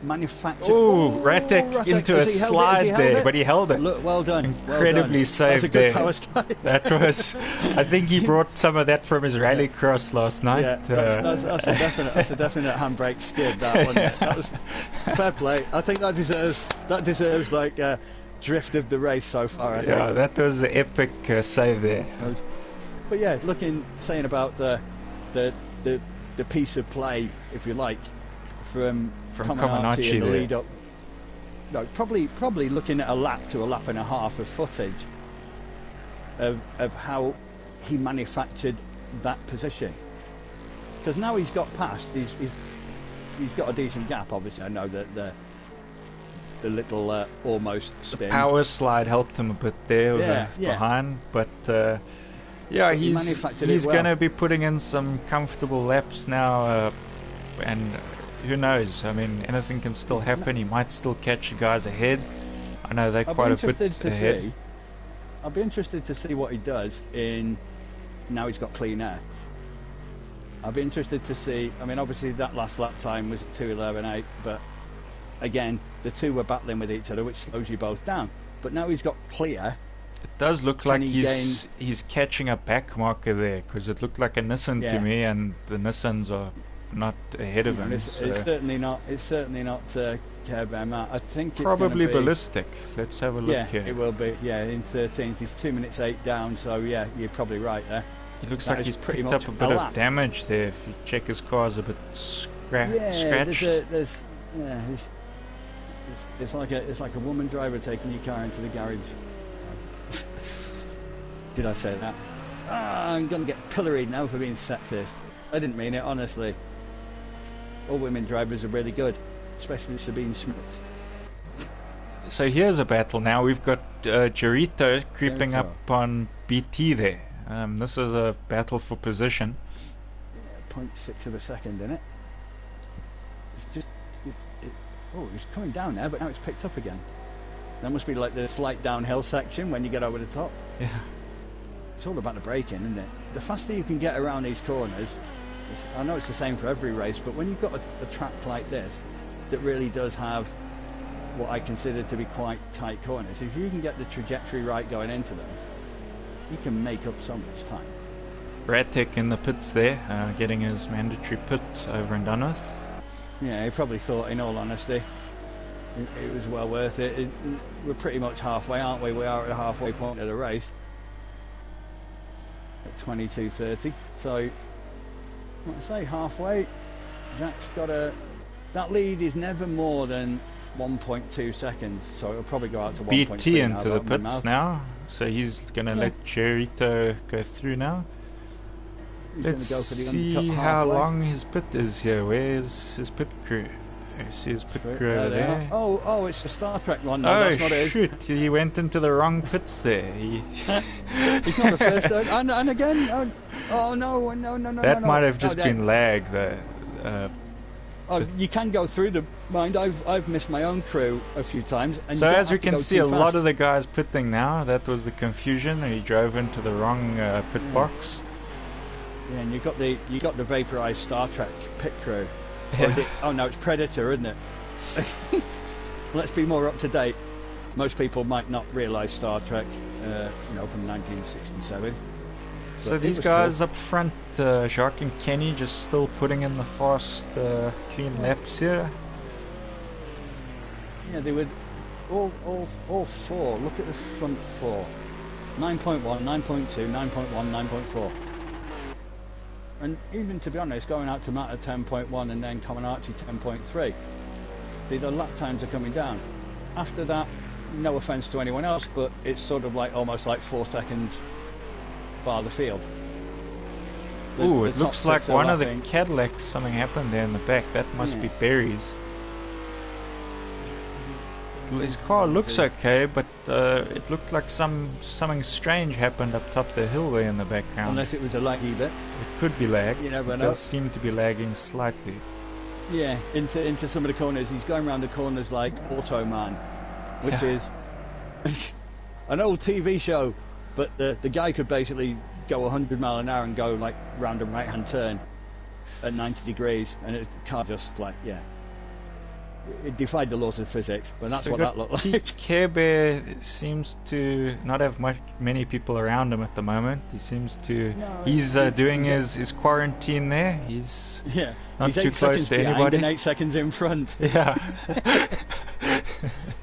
manufacture. Ratic into a slide there, but he held it. Look, well done. Incredibly safe there. That's a good power slide. That was. I think he brought some of that from his rallycross last night. Yeah, that's a definite handbrake skid. That wasn't it? That was fair play. I think that deserves like drift of the race so far. I think. That was an epic save there. But yeah, saying about the piece of play, if you like, from Comaneci in the lead up. No, probably looking at a lap to a lap and a half of footage of how he manufactured that position. Because now he's got past, he's got a decent gap. Obviously, I know that the little almost spin. The power slide helped him a bit there behind, but he's going to be putting in some comfortable laps now, and who knows? I mean, anything can still happen. He might still catch you guys ahead. I know they're quite a bit ahead. I'll be interested to see what he does now he's got clean air. I'll be interested to see. I mean, obviously that last lap time was 2:11.8, but again, the two were battling with each other, which slows you both down. But now he's got clear. It does look like he's catching a back marker there, because it looked like a Nissan to me, and the Nissans are not ahead of him. It's certainly not. It's certainly not Care Bear Matt. I think it's probably be, ballistic. Let's have a look here. Yeah, it will be. Yeah, in 13th, he's 2 minutes 8 down. So yeah, you're probably right there. It looks like he's picked up a bit of damage there. If you check his car's a bit scratched. It's like a woman driver taking your car into the garage. Did I say that? I'm gonna get pilloried now for being sexist. I didn't mean it, honestly. All women drivers are really good, especially Sabine Smith. So here's a battle now. We've got Jarito creeping up on BT there. This is a battle for position. Yeah, 0.6 of a second in it. It's just... oh, it's coming down there, but now it's picked up again. That must be like the slight downhill section when you get over the top. Yeah. It's all about the braking, isn't it? The faster you can get around these corners, I know it's the same for every race, but when you've got a track like this that really does have what I consider to be quite tight corners, if you can get the trajectory right going into them, you can make up so much time. Radtech in the pits there, getting his mandatory pit over and done with. Yeah, he probably thought, in all honesty, it was well worth it. We're pretty much halfway, aren't we? We are at the halfway point of the race at 22:30. So, what I say, halfway. Jack's got that lead is never more than 1.2 seconds, so it'll probably go out to 1.3. BT into the pits now, so he's going to let Jarito go through now. Let's see how long his pit is here. Where's his pit crew? I see his pit crew over there. Oh, it's the Star Trek one. No, oh, that's not shoot, he went into the wrong pits there. He's not the first. And again, no. That might have just been lag. You can go through the... Mind, I've missed my own crew a few times. And so as you can see, a lot of the guys pitting now. That was the confusion. He drove into the wrong pit box. Yeah, and you got the vaporized Star Trek pit crew. Yeah. Oh no, it's Predator, isn't it? Let's be more up to date. Most people might not realise Star Trek, from 1967. So these guys up front, Jacques and Kenny, just still putting in the fast, clean laps here. Yeah, they would all four. Look at the front four: 9.1, 9.2, 9.1, 9.4. And even, to be honest, going out to Matt at 10.1 and then Comaneci 10.3, the lap times are coming down. After that, no offence to anyone else, but it's sort of like almost like 4 seconds bar the field. Ooh, it looks like one of the Cadillacs, something happened there in the back. That must be Barry's. His car looks okay, but it looked like something strange happened up top the hill there in the background. Unless it was a laggy bit. It could be lag. You never know. It does seem to be lagging slightly. Yeah, into some of the corners. He's going around the corners like Automan, which is an old TV show, but the guy could basically go 100 miles an hour and go like round a right-hand turn at 90 degrees, and the car just like, it defied the laws of physics, but that's what that looked like. Care Bear seems to not have many people around him at the moment. He seems to... No, he's doing his quarantine there. He's not too close to anybody. And 8 seconds in front. Yeah.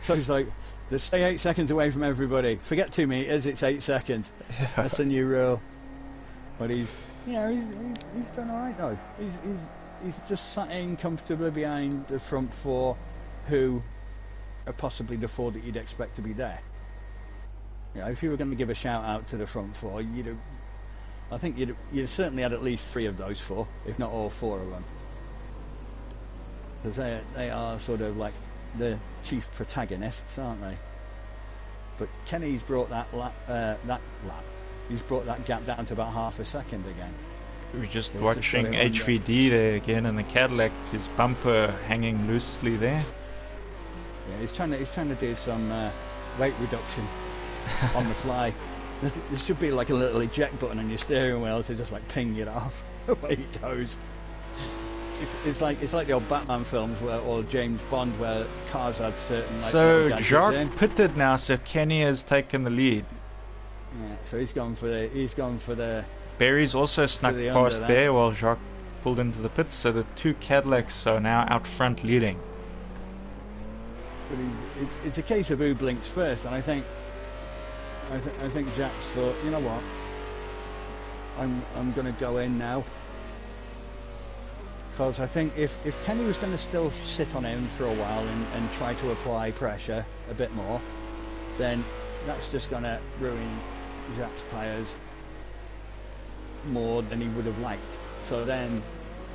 So he's like, just stay 8 seconds away from everybody. Forget 2 meters, it's 8 seconds. Yeah. That's the new rule. But he's done alright though. He's just sat in comfortably behind the front four, who are possibly the four that you'd expect to be there. If you were going to give a shout out to the front four, I think you'd certainly had at least 3 of those 4, if not all 4 of them, because they are sort of like the chief protagonists, aren't they? But Kenny's brought he's brought that gap down to about half a second again. We're just watching HVD there again, and the Cadillac, his bumper hanging loosely there. Yeah, he's trying to do some weight reduction on the fly. There should be like a little eject button on your steering wheel to just like ping it off away it goes. it's like the old Batman films or James Bond where cars had certain. Like, so gadgets Jacques in. pitted now, so Kenny has taken the lead. Yeah, so he's gone for the. Barry's also snuck the past under there while Jacques pulled into the pits, so the two Cadillacs are now out front leading. But it's a case of who blinks first, and I think Jacques thought, you know what, I'm going to go in now, because I think if Kenny was going to still sit on him for a while and try to apply pressure a bit more, then that's just going to ruin Jacques' tyres more than he would have liked. So then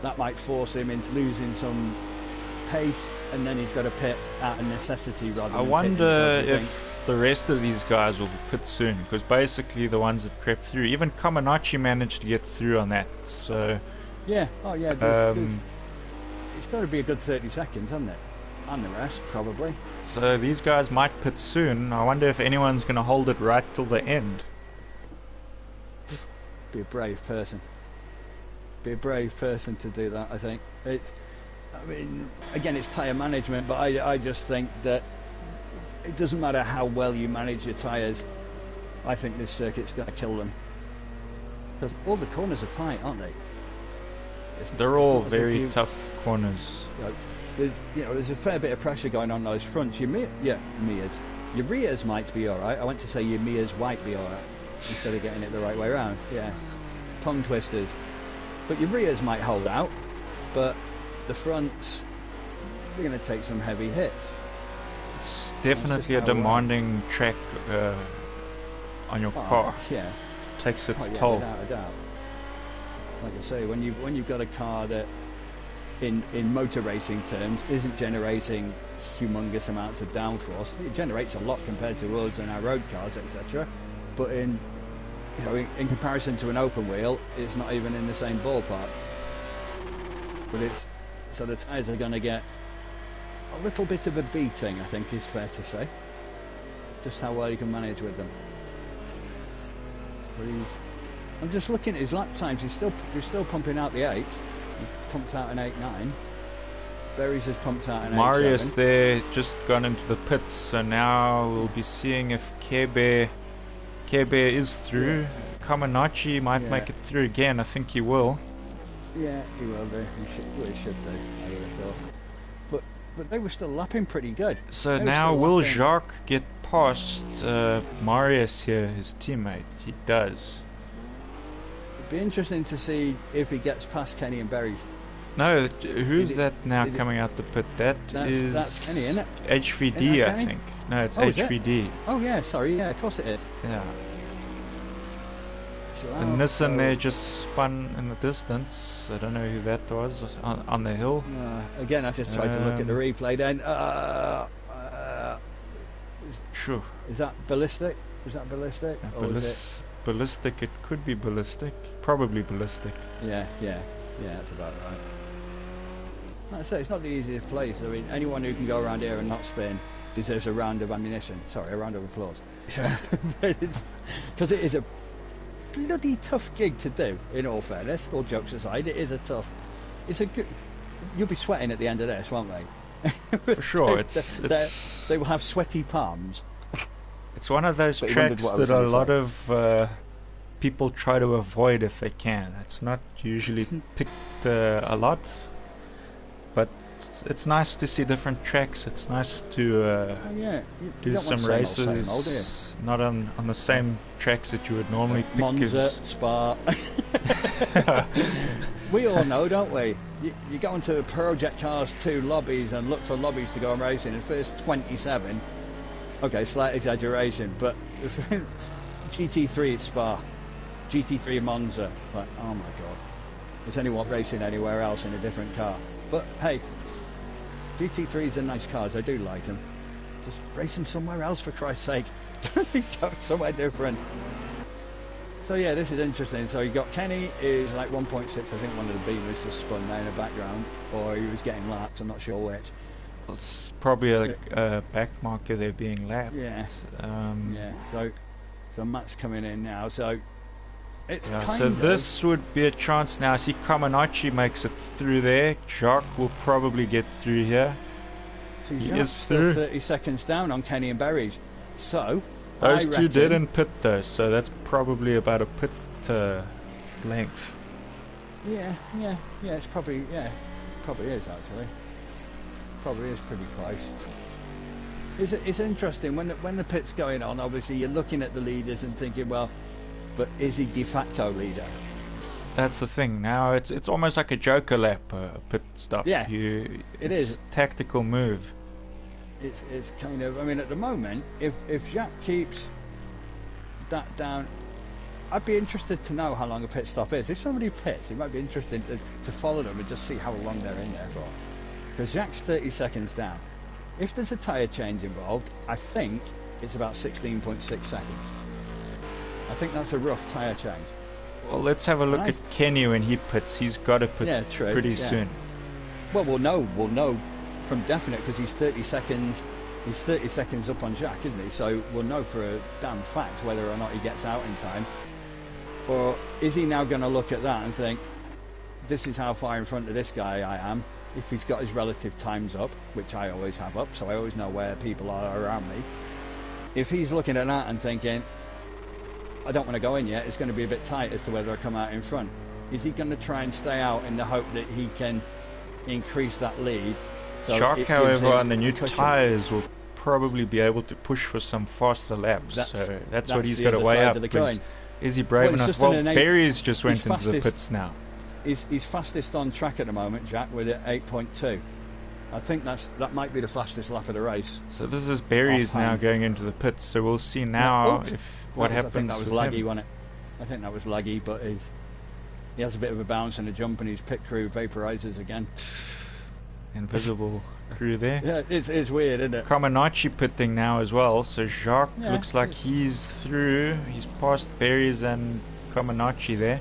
that might force him into losing some pace, and then he's got to pit out of necessity rather than I wonder pitting if the rest of these guys will pit soon, because basically the ones that crept through, even Comaneci managed to get through on that. So yeah, oh yeah, it's got to be a good 30 seconds, hasn't it? And the rest probably. So these guys might pit soon. I wonder if anyone's going to hold it right till the end. Be a brave person. Be a brave person to do that. I think I mean, again, it's tyre management, but I just think that it doesn't matter how well you manage your tyres. I think this circuit's going to kill them, because all the corners are tight, aren't they? They're all very tough corners. There's a fair bit of pressure going on those fronts. Your rears might be alright. I went to say your Mia's might be alright instead of getting it the right way around. Yeah, tongue twisters. But your rears might hold out, but the fronts, they're going to take some heavy hits. It's definitely a demanding track on your car. Yeah, takes its toll. Without a doubt. Like I say, when you've got a car that, in motor racing terms, isn't generating humongous amounts of downforce. It generates a lot compared to us and our road cars, etc. But in comparison to an open wheel, it's not even in the same ballpark. But so the tyres are going to get a little bit of a beating, I think is fair to say. Just how well you can manage with them. But I'm just looking at his lap times. He's still pumping out the 8. He pumped out an 8.9. Berries has pumped out an 8.7. Marius there just gone into the pits, so now we'll be seeing if Care is through. Comaneci might make it through again. I think he will. Yeah, he will do. He should do, I would have thought. But they were still lapping pretty good. So now will Jacques get past Marius here, his teammate? He does. It'd be interesting to see if he gets past Kenny and Berries. No, who's that now coming out the pit? That's Kenny, isn't it? HVD, I think. No, it's HVD. Oh yeah, sorry, yeah, of course it is. Yeah. So, and Nissan there just spun in the distance. I don't know who that was on the hill. Again, I just tried to look at the replay then. Sure. Is that ballistic? Is that ballistic? Ballistic, it could be ballistic. Probably ballistic. Yeah, that's about right. Like I say, it's not the easiest place. I mean, anyone who can go around here and not spin deserves a round of ammunition. Sorry, a round of applause. Yeah. Because it is a bloody tough gig to do, in all fairness. All jokes aside, it is it's a good... You'll be sweating at the end of this, won't they? For sure. They will have sweaty palms. It's one of those tracks that a lot of people try to avoid if they can. It's not usually picked a lot, but it's nice to see different tracks. It's nice to do some races, not on the same tracks that you would normally pick. Monza, Spa. We all know, don't we? You go into Project Cars 2 lobbies and look for lobbies to go and racing. The first 27, okay, slight exaggeration, but GT3 at Spa, GT3 at Monza. Like, oh my god, there's anyone racing anywhere else in a different car? But hey, GT3s are nice cars. I do like them. Just race them somewhere else, for Christ's sake. Go somewhere different. So yeah, this is interesting. So you got Kenny is like 1.6. I think one of the Beamers just spun there in the background, or he was getting lapped. I'm not sure which. It's probably a back marker there being lapped. Yeah. So Matt's coming in now. So It's Yeah, kind so of... this would be a chance now. I see Comaneci makes it through there. Jacques will probably get through here. So He Jacques is still through. 30 seconds down on Kenny and Berries. So, Those I two reckon, didn't pit though, so that's probably about a pit length. Yeah, it's probably, probably is actually. Probably is pretty close. It's interesting, when the pit's going on, obviously you're looking at the leaders and thinking, well, but is he de facto leader? That's the thing. Now it's almost like a joker lap, a pit stop. Yeah, it is. Tactical move. It's kind of, I mean, at the moment, if Jacques keeps that down, I'd be interested to know how long a pit stop is. If somebody pits, it might be interesting to follow them and just see how long they're in there for. Because Jacques 30 seconds down. If there's a tyre change involved, I think it's about 16.6 seconds. I think that's a rough tyre change. Well, let's have a look at Kenny when he pits. He's got to pit pretty soon. Well, we'll know from definite, because he's 30 seconds. He's 30 seconds up on Jacques, isn't he? So we'll know for a damn fact whether or not he gets out in time. Or is he now going to look at that and think, this is how far in front of this guy I am? If he's got his relative times up, which I always have up, so I always know where people are around me. If he's looking at that and thinking, I don't want to go in yet, it's going to be a bit tight as to whether I come out in front. Is he going to try and stay out in the hope that he can increase that lead? So Jacques, however, on the new tyres will probably be able to push for some faster laps. That's what he's got to weigh up. Is he brave enough? Well, Berries just went into the pits now. He's fastest on track at the moment, Jacques, with 8.2. I think that might be the fastest lap of the race. So this is Berries now going into the pits. So we'll see now what happens. I think that was laggy, wasn't it? I think that was laggy, but he has a bit of a bounce and a jump, and his pit crew vaporizes again. Invisible crew there. Yeah, it's weird, isn't it? Comaneci pitting now as well. So Jacques looks like he's through. He's past Berries and Comaneci there.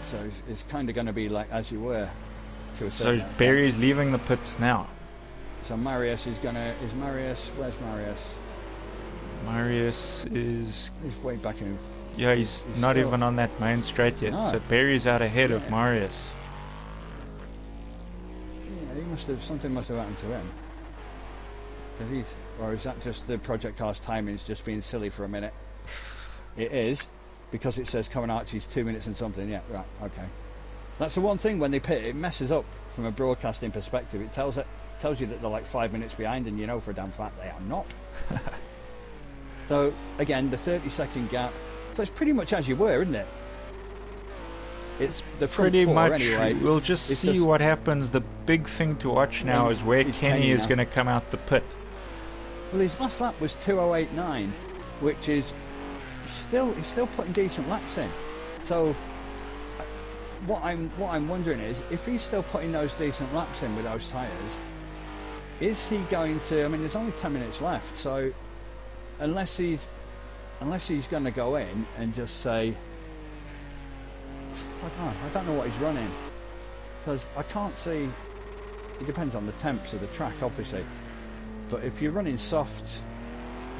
So it's kind of going to be like as you were. So Berry's leaving the pits now. So Marius is gonna. Where's Marius? Marius is. He's way back in. Yeah, he's not even on that main straight yet. No. So Berry's out ahead of Marius. Yeah, something must have happened to him. Or is that just the Project Cars timing's just being silly for a minute? It is, because it says Comaneci's 2 minutes and something. Yeah, right, okay. That's the one thing when they pit, it messes up from a broadcasting perspective. It tells you that they're like 5 minutes behind, and you know for a damn fact they are not. So again, the 30-second gap. So it's pretty much as you were, isn't it? It's the pretty much. Anyway. We'll just see what happens. The big thing to watch now is where Kenny is going to come out the pit. Well, his last lap was 2:08.9, which is he's still putting decent laps in. So what I'm wondering is, if he's still putting those decent laps in with those tyres, is he going to? I mean, there's only 10 minutes left, so unless he's going to go in and just say, I don't know what he's running, because I can't see. It depends on the temps of the track, obviously. But if you're running soft,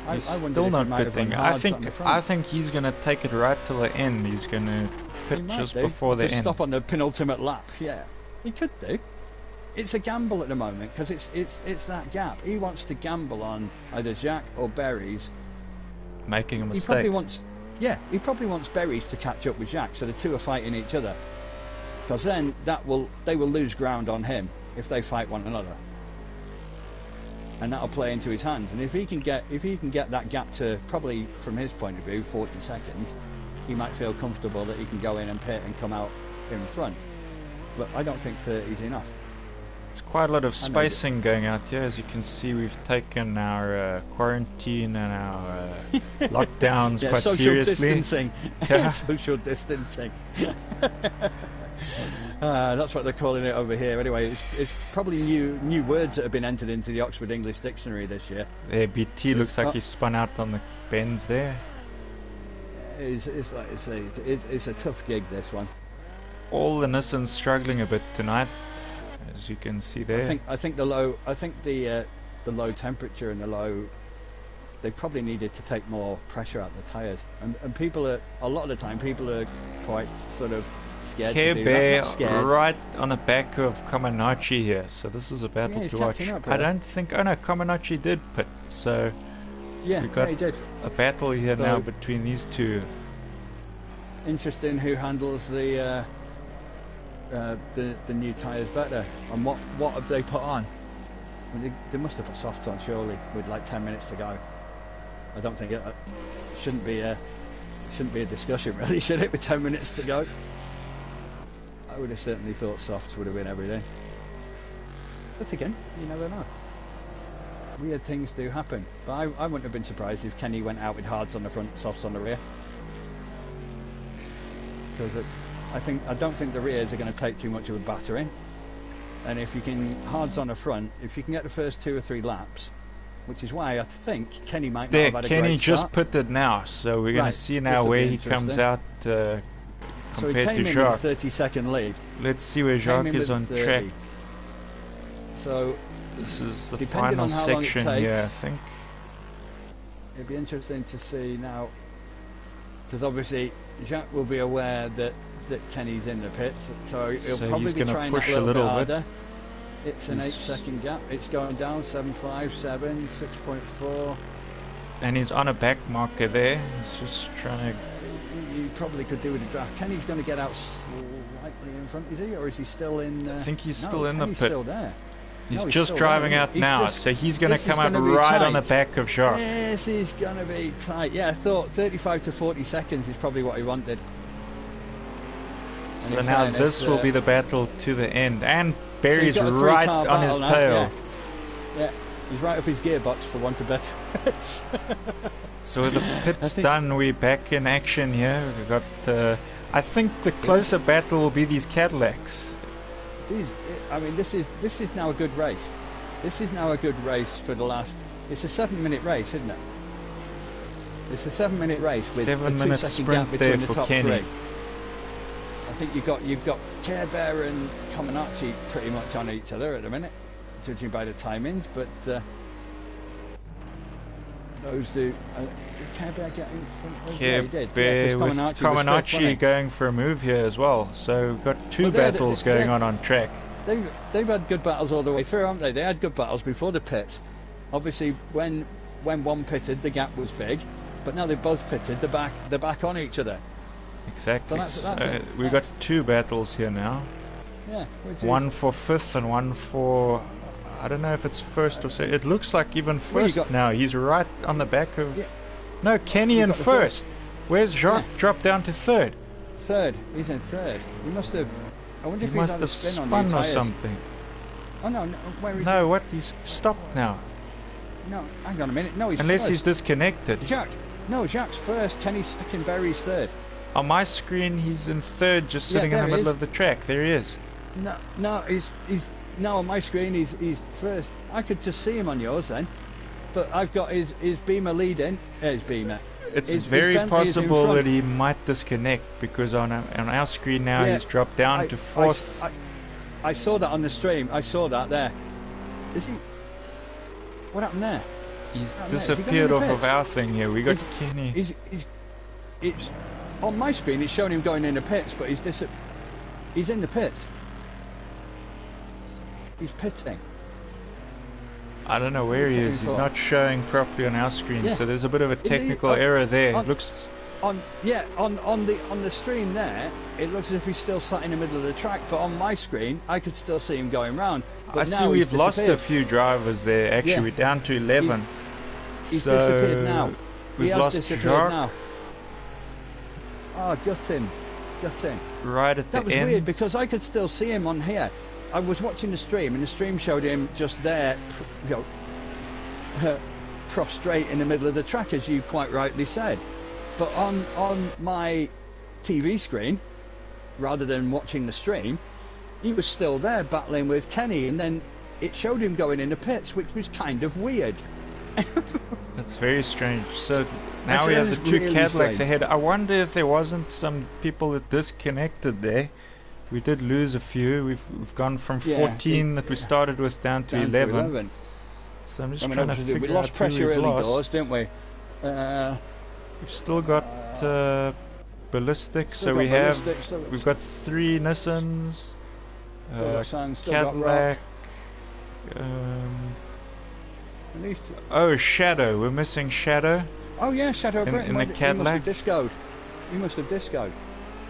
I wonder still if not he might have run hards on the front. I think he's going to take it right till the end. He's going to pit just before the end. Stop on the penultimate lap. Yeah, he could do. It's a gamble at the moment, because it's that gap. He wants to gamble on either Jacques or Berries making a mistake. He probably wants Berries to catch up with Jacques, so the two are fighting each other. Because then they will lose ground on him if they fight one another, and that'll play into his hands. And if he can get that gap to, probably from his point of view, 40 seconds, he might feel comfortable that he can go in and pit and come out in front. But I don't think 30 is enough. It's quite a lot of spacing going out here. As you can see, we've taken our quarantine and our lockdowns quite seriously. Social distancing. That's what they're calling it over here. Anyway, it's probably new words that have been entered into the Oxford English Dictionary this year. Yeah, BT looks like he's spun out on the bends there. It's a tough gig, this one. All the Nissans struggling a bit tonight, as you can see there. I think the low temperature and the low they probably needed to take more pressure out of the tyres. And people are, a lot of the time, people are quite sort of scared to do that. Not scared. Right on the back of Comaneci here, so this is a battle to watch. I don't think, oh no, Comaneci did pit, so yeah, we've got he did. a battle here now between these two. Interesting who handles the new tyres better, and what have they put on? Well, they must have put softs on surely with like 10 minutes to go. I don't think it shouldn't be a discussion really, should it, with 10 minutes to go? I would have certainly thought softs would have been everything. But again, you never know. Weird things do happen. But I wouldn't have been surprised if Kenny went out with hards on the front, softs on the rear. Because I don't think the rears are going to take too much of a battering. And if you can hards on the front, if you can get the first 2 or 3 laps, which is why I think Kenny might not have had a Kenny great just start. pitted now, so we're going to see now where he comes out so he compared came to in Jacques. with a 30-second lead. Let's see where Jacques is on 30. track. So this is the depending final on how long it section takes, here, I think. It'd be interesting to see now, because obviously Jacques will be aware that Kenny's in the pits, so he'll probably be trying push that a little bit harder. It's an 8-second gap. It's going down 7.5, 7, 6.4. And he's on a back marker there. He's just trying to. You probably could do with a draft. Kenny's going to get out slightly in front, is he, or is he still in? I think he's still in Kenny's the pit. Still there. He's just driving out now, so he's going to come out right right on the back of Jacques. This is going to be tight. Yeah, I thought 35 to 40 seconds is probably what he wanted. So now this will be the battle to the end, and Barry's so right on his tail. Yeah, he's right up his gearbox for want of better words. So with the pits done, we're back in action here. We've got, I think the closer battle will be these Cadillacs. I mean, this is now a good race. This is now a good race for the last. It's a 7-minute race, isn't it? It's a 7-minute race with a 7-minute 2-second gap sprint between there the for top Kenny. 3. I think you've got Care Bear and Comaneci pretty much on each other at the minute, judging by the timings. But those do. Did Care Bear get in front? Care Bear with Comaneci going for a move here as well. So we've got 2 battles going on track. They've had good battles all the way through, haven't they? They had good battles before the pits. Obviously, when one pitted, the gap was big, but now they've both pitted. They're back on each other. Exactly. So we've got 2 battles here now. Yeah. One for 5th and one for, I don't know if it's 1st or so. It looks like even 1st now. He's right on the back of. Yeah. No, Kenny in 1st. Where's Jacques? Dropped down to 3rd. 3rd. He's in 3rd. He must have. I wonder if he must have spun or something. Oh no! Where is? No, what? He's stopped now. No, hang on a minute. No, he's unless first. He's disconnected. Jacques 1st. Kenny's 2nd. Barry's 3rd. On my screen, he's in 3rd, just sitting in the middle of the track. There he is. No, he's now on my screen. He's 1st. I could just see him on yours then, but I've got his beamer leading. His beamer. It's very possible that he might disconnect because on our screen now he's dropped down to 4th. I saw that on the stream. I saw that there. Is he? What happened there? He's disappeared off of our thing here. We got Kenny. It's on my screen. It's showing him going in the pits, but he's in the pits. He's pitting. I don't know where he is. He's not showing properly on our screen, so there's a bit of a technical error there. It looks on the stream there. It looks as if he's still sat in the middle of the track, but on my screen, I could still see him going round. But I see we've lost a few drivers there. Actually, we're down to 11. He's disappeared now. We've lost disappeared now. Oh, gutting. Right at the end. That was weird because I could still see him on here. I was watching the stream, and the stream showed him just there, prostrate in the middle of the track, as you quite rightly said. But on my TV screen, rather than watching the stream, he was still there battling with Kenny, and then it showed him going in the pits, which was kind of weird. That's very strange. So now we have the 2 Cadillacs ahead. I wonder if there wasn't some people that disconnected there. We did lose a few. We've gone from 14 that we started with down to 11. So I'm just I mean, trying to obviously figure we lost out who pressure we've early lost. doors, didn't we? We've still got ballistic, Still so got we have ballistic, we've got 3 Nissans, still got Sand, still got Cadillac. Rock. At least. Oh, Shadow. We're missing Shadow. Oh yeah, Shadow of Britain. In the Cadillac. He must have discoed. He must have discoed.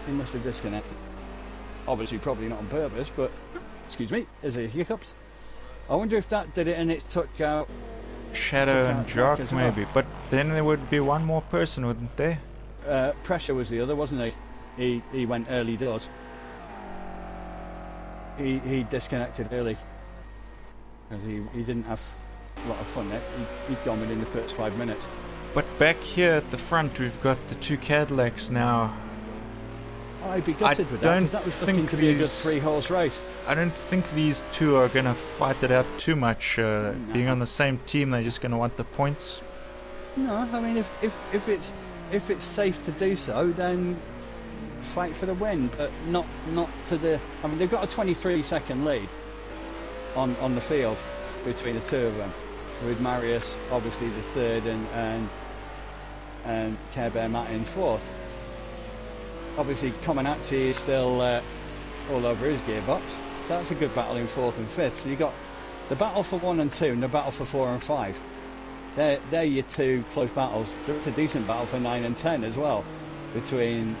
He must have disconnected. Obviously, probably not on purpose, but excuse me, is it hiccups? I wonder if that did it and it took out Shadow and Jock maybe, but then there would be one more person, wouldn't there? Pressure was the other, wasn't he? He went early doors. He disconnected early because he didn't have a lot of fun there. He'd gone within the first 5 minutes. But back here at the front, we've got the 2 Cadillacs now. I'd be gutted with that, because that was looking to be a good 3-horse race. I don't think these two are going to fight it out too much. No. Being on the same team, they're just going to want the points. No, I mean, if it's safe to do so, then fight for the win, but not to the. I mean, they've got a 23-second lead on the field between the two of them, with Marius obviously the third and Care Bear Matt in fourth. Obviously, Comaneci is still all over his gearbox, so that's a good battle in fourth and fifth. So you got the battle for 1 and 2 and the battle for 4 and 5. They're your 2 close battles. There's a decent battle for 9 and 10 as well, between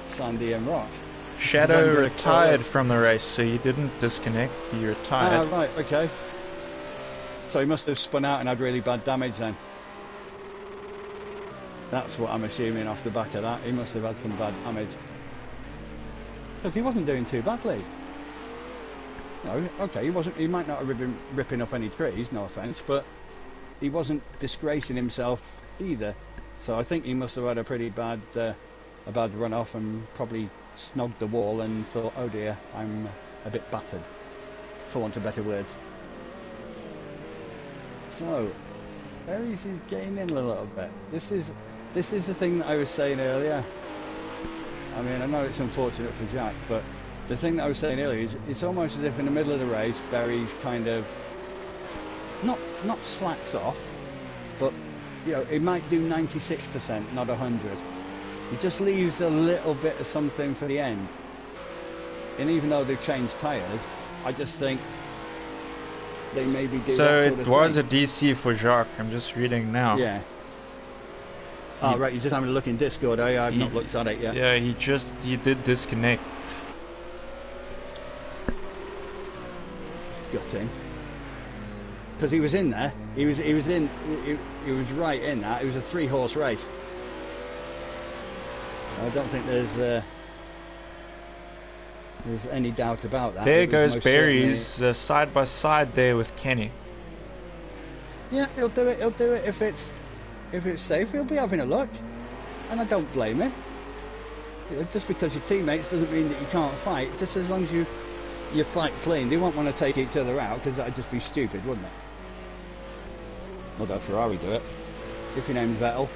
Sandy and Rock. Shadow retired from the race, so he didn't disconnect, he retired. Ah, right, okay. So he must have spun out and had really bad damage then. That's what I'm assuming off the back of that. He must have had some bad damage. Because he wasn't doing too badly. No, okay, he might not have been ripping up any trees, no offence, but he wasn't disgracing himself either. So I think he must have had a pretty bad run off and probably snogged the wall and thought, oh dear, I'm a bit battered, for want of better words. So, Berries is getting in a little bit. This is the thing that I was saying earlier. I mean, I know it's unfortunate for Jack, but the thing that I was saying earlier is it's almost as if in the middle of the race, Berries kind of not slacks off, but you know, it might do 96%, not 100. It just leaves a little bit of something for the end. And even though they've changed tyres, I just think they maybe do that sort of thing. So it was a DC for Jacques, I'm just reading now. Yeah. Oh, right, you're just having a look in Discord, eh? I've not looked at it yet. Yeah, he did disconnect. It's gutting. Because he was in there. He was right in that. It was a 3-horse race. I don't think there's any doubt about that. There goes Berries side by side there with Kenny. Yeah, he'll do it. He'll do it if it's safe. He'll be having a look, and I don't blame him. You know, just because you're teammates doesn't mean that you can't fight. Just as long as you fight clean. They won't want to take each other out because that'd just be stupid, wouldn't it? Although Ferrari do it. If your name's Vettel.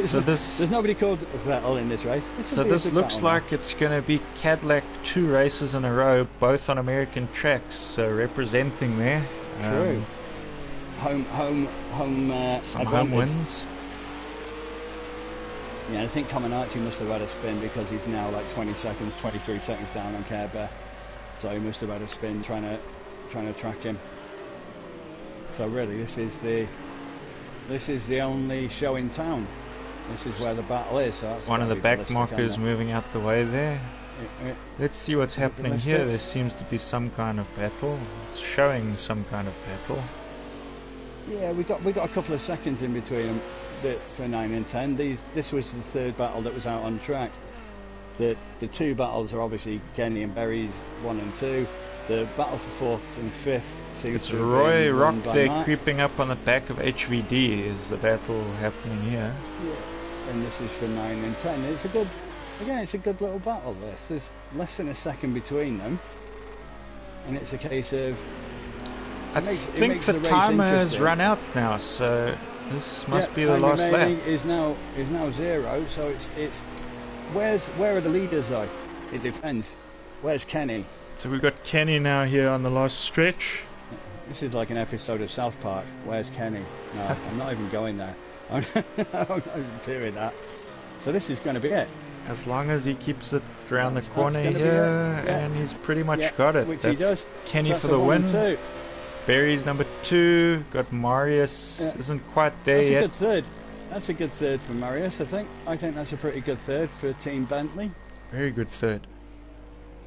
So there's nobody called Vettel in this race. So this looks like it's going to be Cadillac 2 races in a row, both on American tracks, representing there. True. Home some home wins. Yeah, I think Comaneci must have had a spin because he's now like 23 seconds down on Care Bear. So he must have had a spin trying to track him. So really, this is the only show in town. This is where the battle is. So that's one of the back markers moving out the way there. Let's see what's happening here. There seems to be some kind of battle. It's showing some kind of battle. Yeah, we got a couple of seconds in between them for 9 and 10. This was the third battle that was out on track. The 2 battles are obviously Kenny and Berries 1 and 2. The battle for 4th and 5th seems it's to Roy have Rock there Matt. creeping up on the back of HVD. Is the battle happening here? Yeah, and this is for 9 and 10. It's a good little battle. There's less than a second between them, and it's a case of. I think the timer has run out now, so this must be the last lap. Is now 0. So it's where are the leaders though? It depends. Where's Kenny? So we've got Kenny now here on the last stretch. This is like an episode of South Park. Where's Kenny? No, I'm not even going there. I'm not even doing that. So this is going to be it. As long as he keeps it around the corner here, and he's pretty much got it. Which that's he does. Kenny So for the win. Barry's number 2. Got Marius. Isn't quite there yet. That's a good third. That's a good third for Marius, I think. I think that's a pretty good third for Team Bentley. Very good third.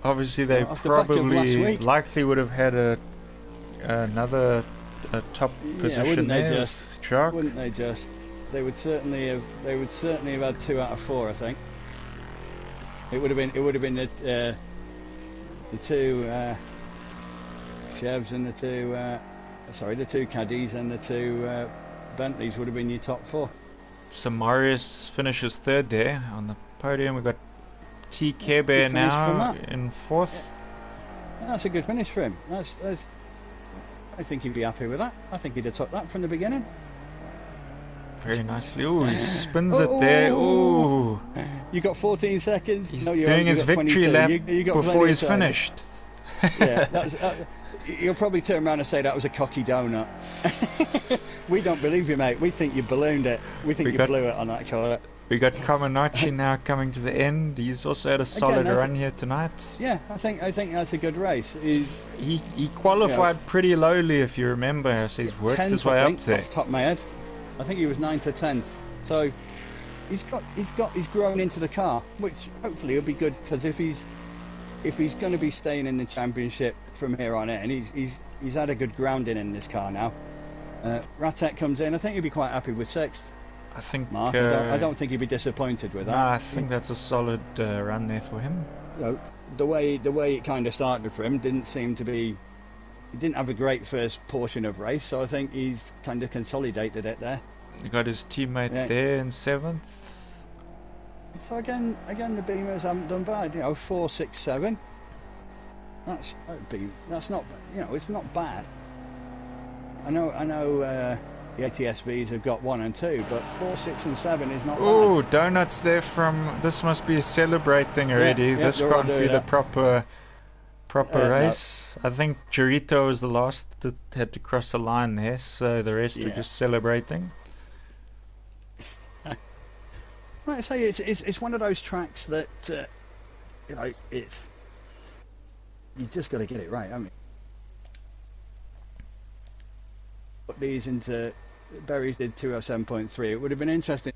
Obviously, they probably likely would have had another top position there. Wouldn't they just? They would certainly have had 2 out of 4, I think. It would have been the 2 Chevs and the 2 Caddies and the 2 Bentleys would have been your top 4. So Marius finishes 3rd there on the podium. We've got T. Kebe now in 4th. Yeah, that's a good finish for him. I think he'd be happy with that. I think he'd have took that from the beginning. Very nicely. Oh, he spins it there. Oh, you got 14 seconds. He's doing his victory lap before he's finished. Yeah, you'll probably turn around and say that was a cocky donut. We don't believe you, mate. We think you ballooned it. We think you blew it on that corner. We got Comaneci now coming to the end. He's also had a solid run here tonight. Yeah, I think that's a good race. He qualified pretty lowly, if you remember. So he's worked his way up there. Off the top of my head, I think he was 9th or 10th. So he's grown into the car, which hopefully will be good, because if he's going to be staying in the championship from here on in, he's had a good grounding in this car now. Ratek comes in. I think he'll be quite happy with 6th. I think Mark, I don't think he'd be disappointed with that. No, I think that's a solid run there for him. The way it kind of started for him didn't seem to be. He didn't have a great first portion of race, so I think he's kind of consolidated it there. He got his teammate there in 7th. So again, the Beamers haven't done bad. 4, 6, 7. That's not. It's not bad. I know. The ATSVs have got 1 and 2, but 4, 6 and 7 is not bad. Oh, donuts there from... This must be a celebrating already. This can't be the proper race. No. I think Chirito was the last that had to cross the line there, so the rest are just celebrating. Like I say, it's one of those tracks that it's... You just got to get it right, haven't you? Put these into... Berries did 207.3. It would have been interesting.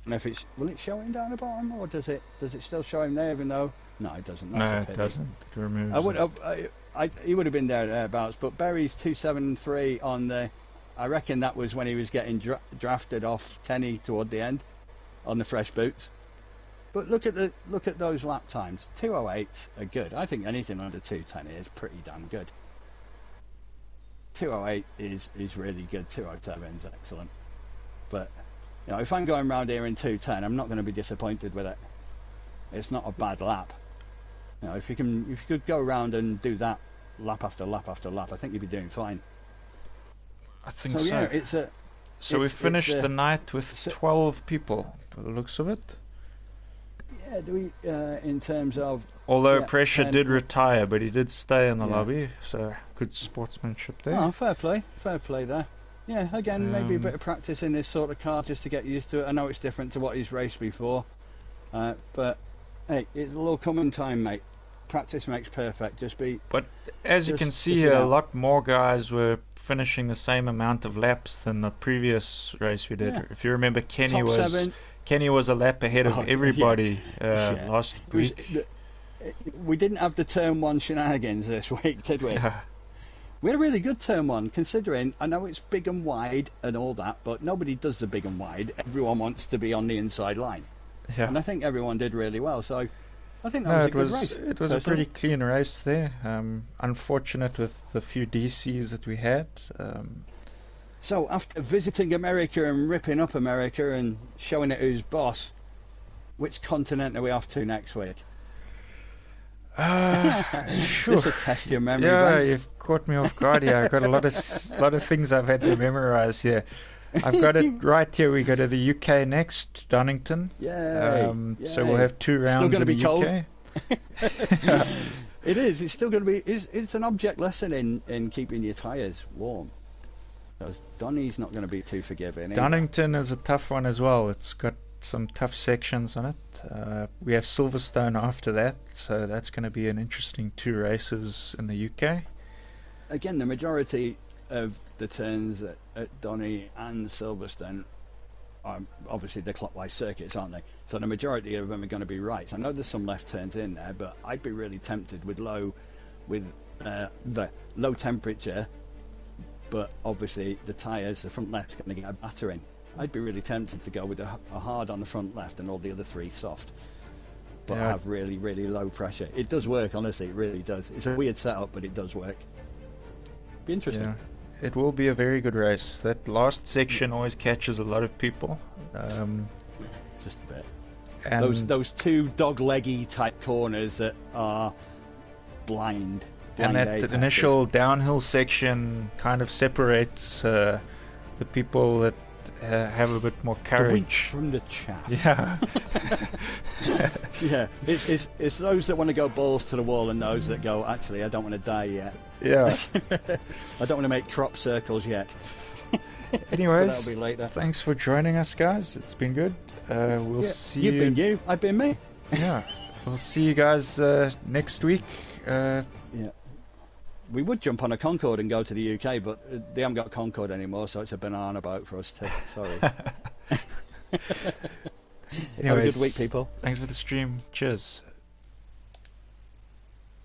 And if will it show him down the bottom, or does it still show him there? Even though no, it doesn't. No, it doesn't. It removes. He would have been thereabouts. But Berry's 273 on the. I reckon that was when he was getting drafted off Kenny toward the end, on the fresh boots. But look at those lap times. 208 are good. I think anything under 210 is pretty damn good. 208 is really good. 207 is excellent. But if I'm going around here in 210, I'm not going to be disappointed with it. It's not a bad lap. If you could go around and do that lap after lap after lap, I think you'd be doing fine. I think so. Yeah, we finished the night with 12 people, by the looks of it. Yeah, do we? In terms of. Although Pressure did retire, but he did stay in the lobby, so good sportsmanship there. Oh, fair play there. Yeah, again, maybe a bit of practice in this sort of car just to get used to it. I know it's different to what he's raced before, but hey, it'll come in time, mate. Practice makes perfect. But as you can see here, a lot more guys were finishing the same amount of laps than the previous race we did. Yeah. If you remember, Kenny was a lap ahead of everybody last week. We didn't have the turn 1 shenanigans this week, did we? We had a really good turn 1, considering I know it's big and wide and all that, but nobody does the big and wide. Everyone wants to be on the inside line. Yeah. And I think everyone did really well, so I think that was a good race. It was a pretty clean race there. Unfortunate with the few DCs that we had. So after visiting America and ripping up America and showing it who's boss, which continent are we off to next week? Sure. This will test your memory. Yeah, you've caught me off guard here. I've got a lot of things I've had to memorize here. I've got it right here. We go to the UK next, Donington. Yay. So we'll have 2 rounds in the UK. It is. It's still going to be. It's an object lesson in keeping your tyres warm. Because Donny's not going to be too forgiving. Donington is a tough one as well. It's got some tough sections on it. We have Silverstone after that, so that's going to be an interesting 2 races in the UK. Again, the majority of the turns at Donny and Silverstone are obviously the clockwise circuits, aren't they? So the majority of them are going to be right. I know there's some left turns in there, but I'd be really tempted with the low temperature. But obviously the tyres, the front left's going to get a battering. I'd be really tempted to go with a hard on the front left and all the other 3 soft. But have really, really low pressure. It does work, honestly, it really does. It's a weird setup, but it does work. Be interesting. Yeah, it will be a very good race. That last section always catches a lot of people. Just a bit. And those 2 dog-leggy type corners that are blind. And that initial downhill section kind of separates the people that have a bit more courage. The wheat from the chaff. Yeah. Yeah, it's those that want to go balls to the wall and those that go, actually, I don't want to die yet. Yeah. I don't want to make crop circles yet. Anyways, that'll be later. Thanks for joining us, guys. It's been good. We'll see you. You've been you, I've been me. Yeah. We'll see you guys next week. Yeah. We would jump on a Concorde and go to the UK, but they haven't got Concorde anymore, so it's a banana boat for us too. Sorry. Anyways, have a good week, people. Thanks for the stream. Cheers.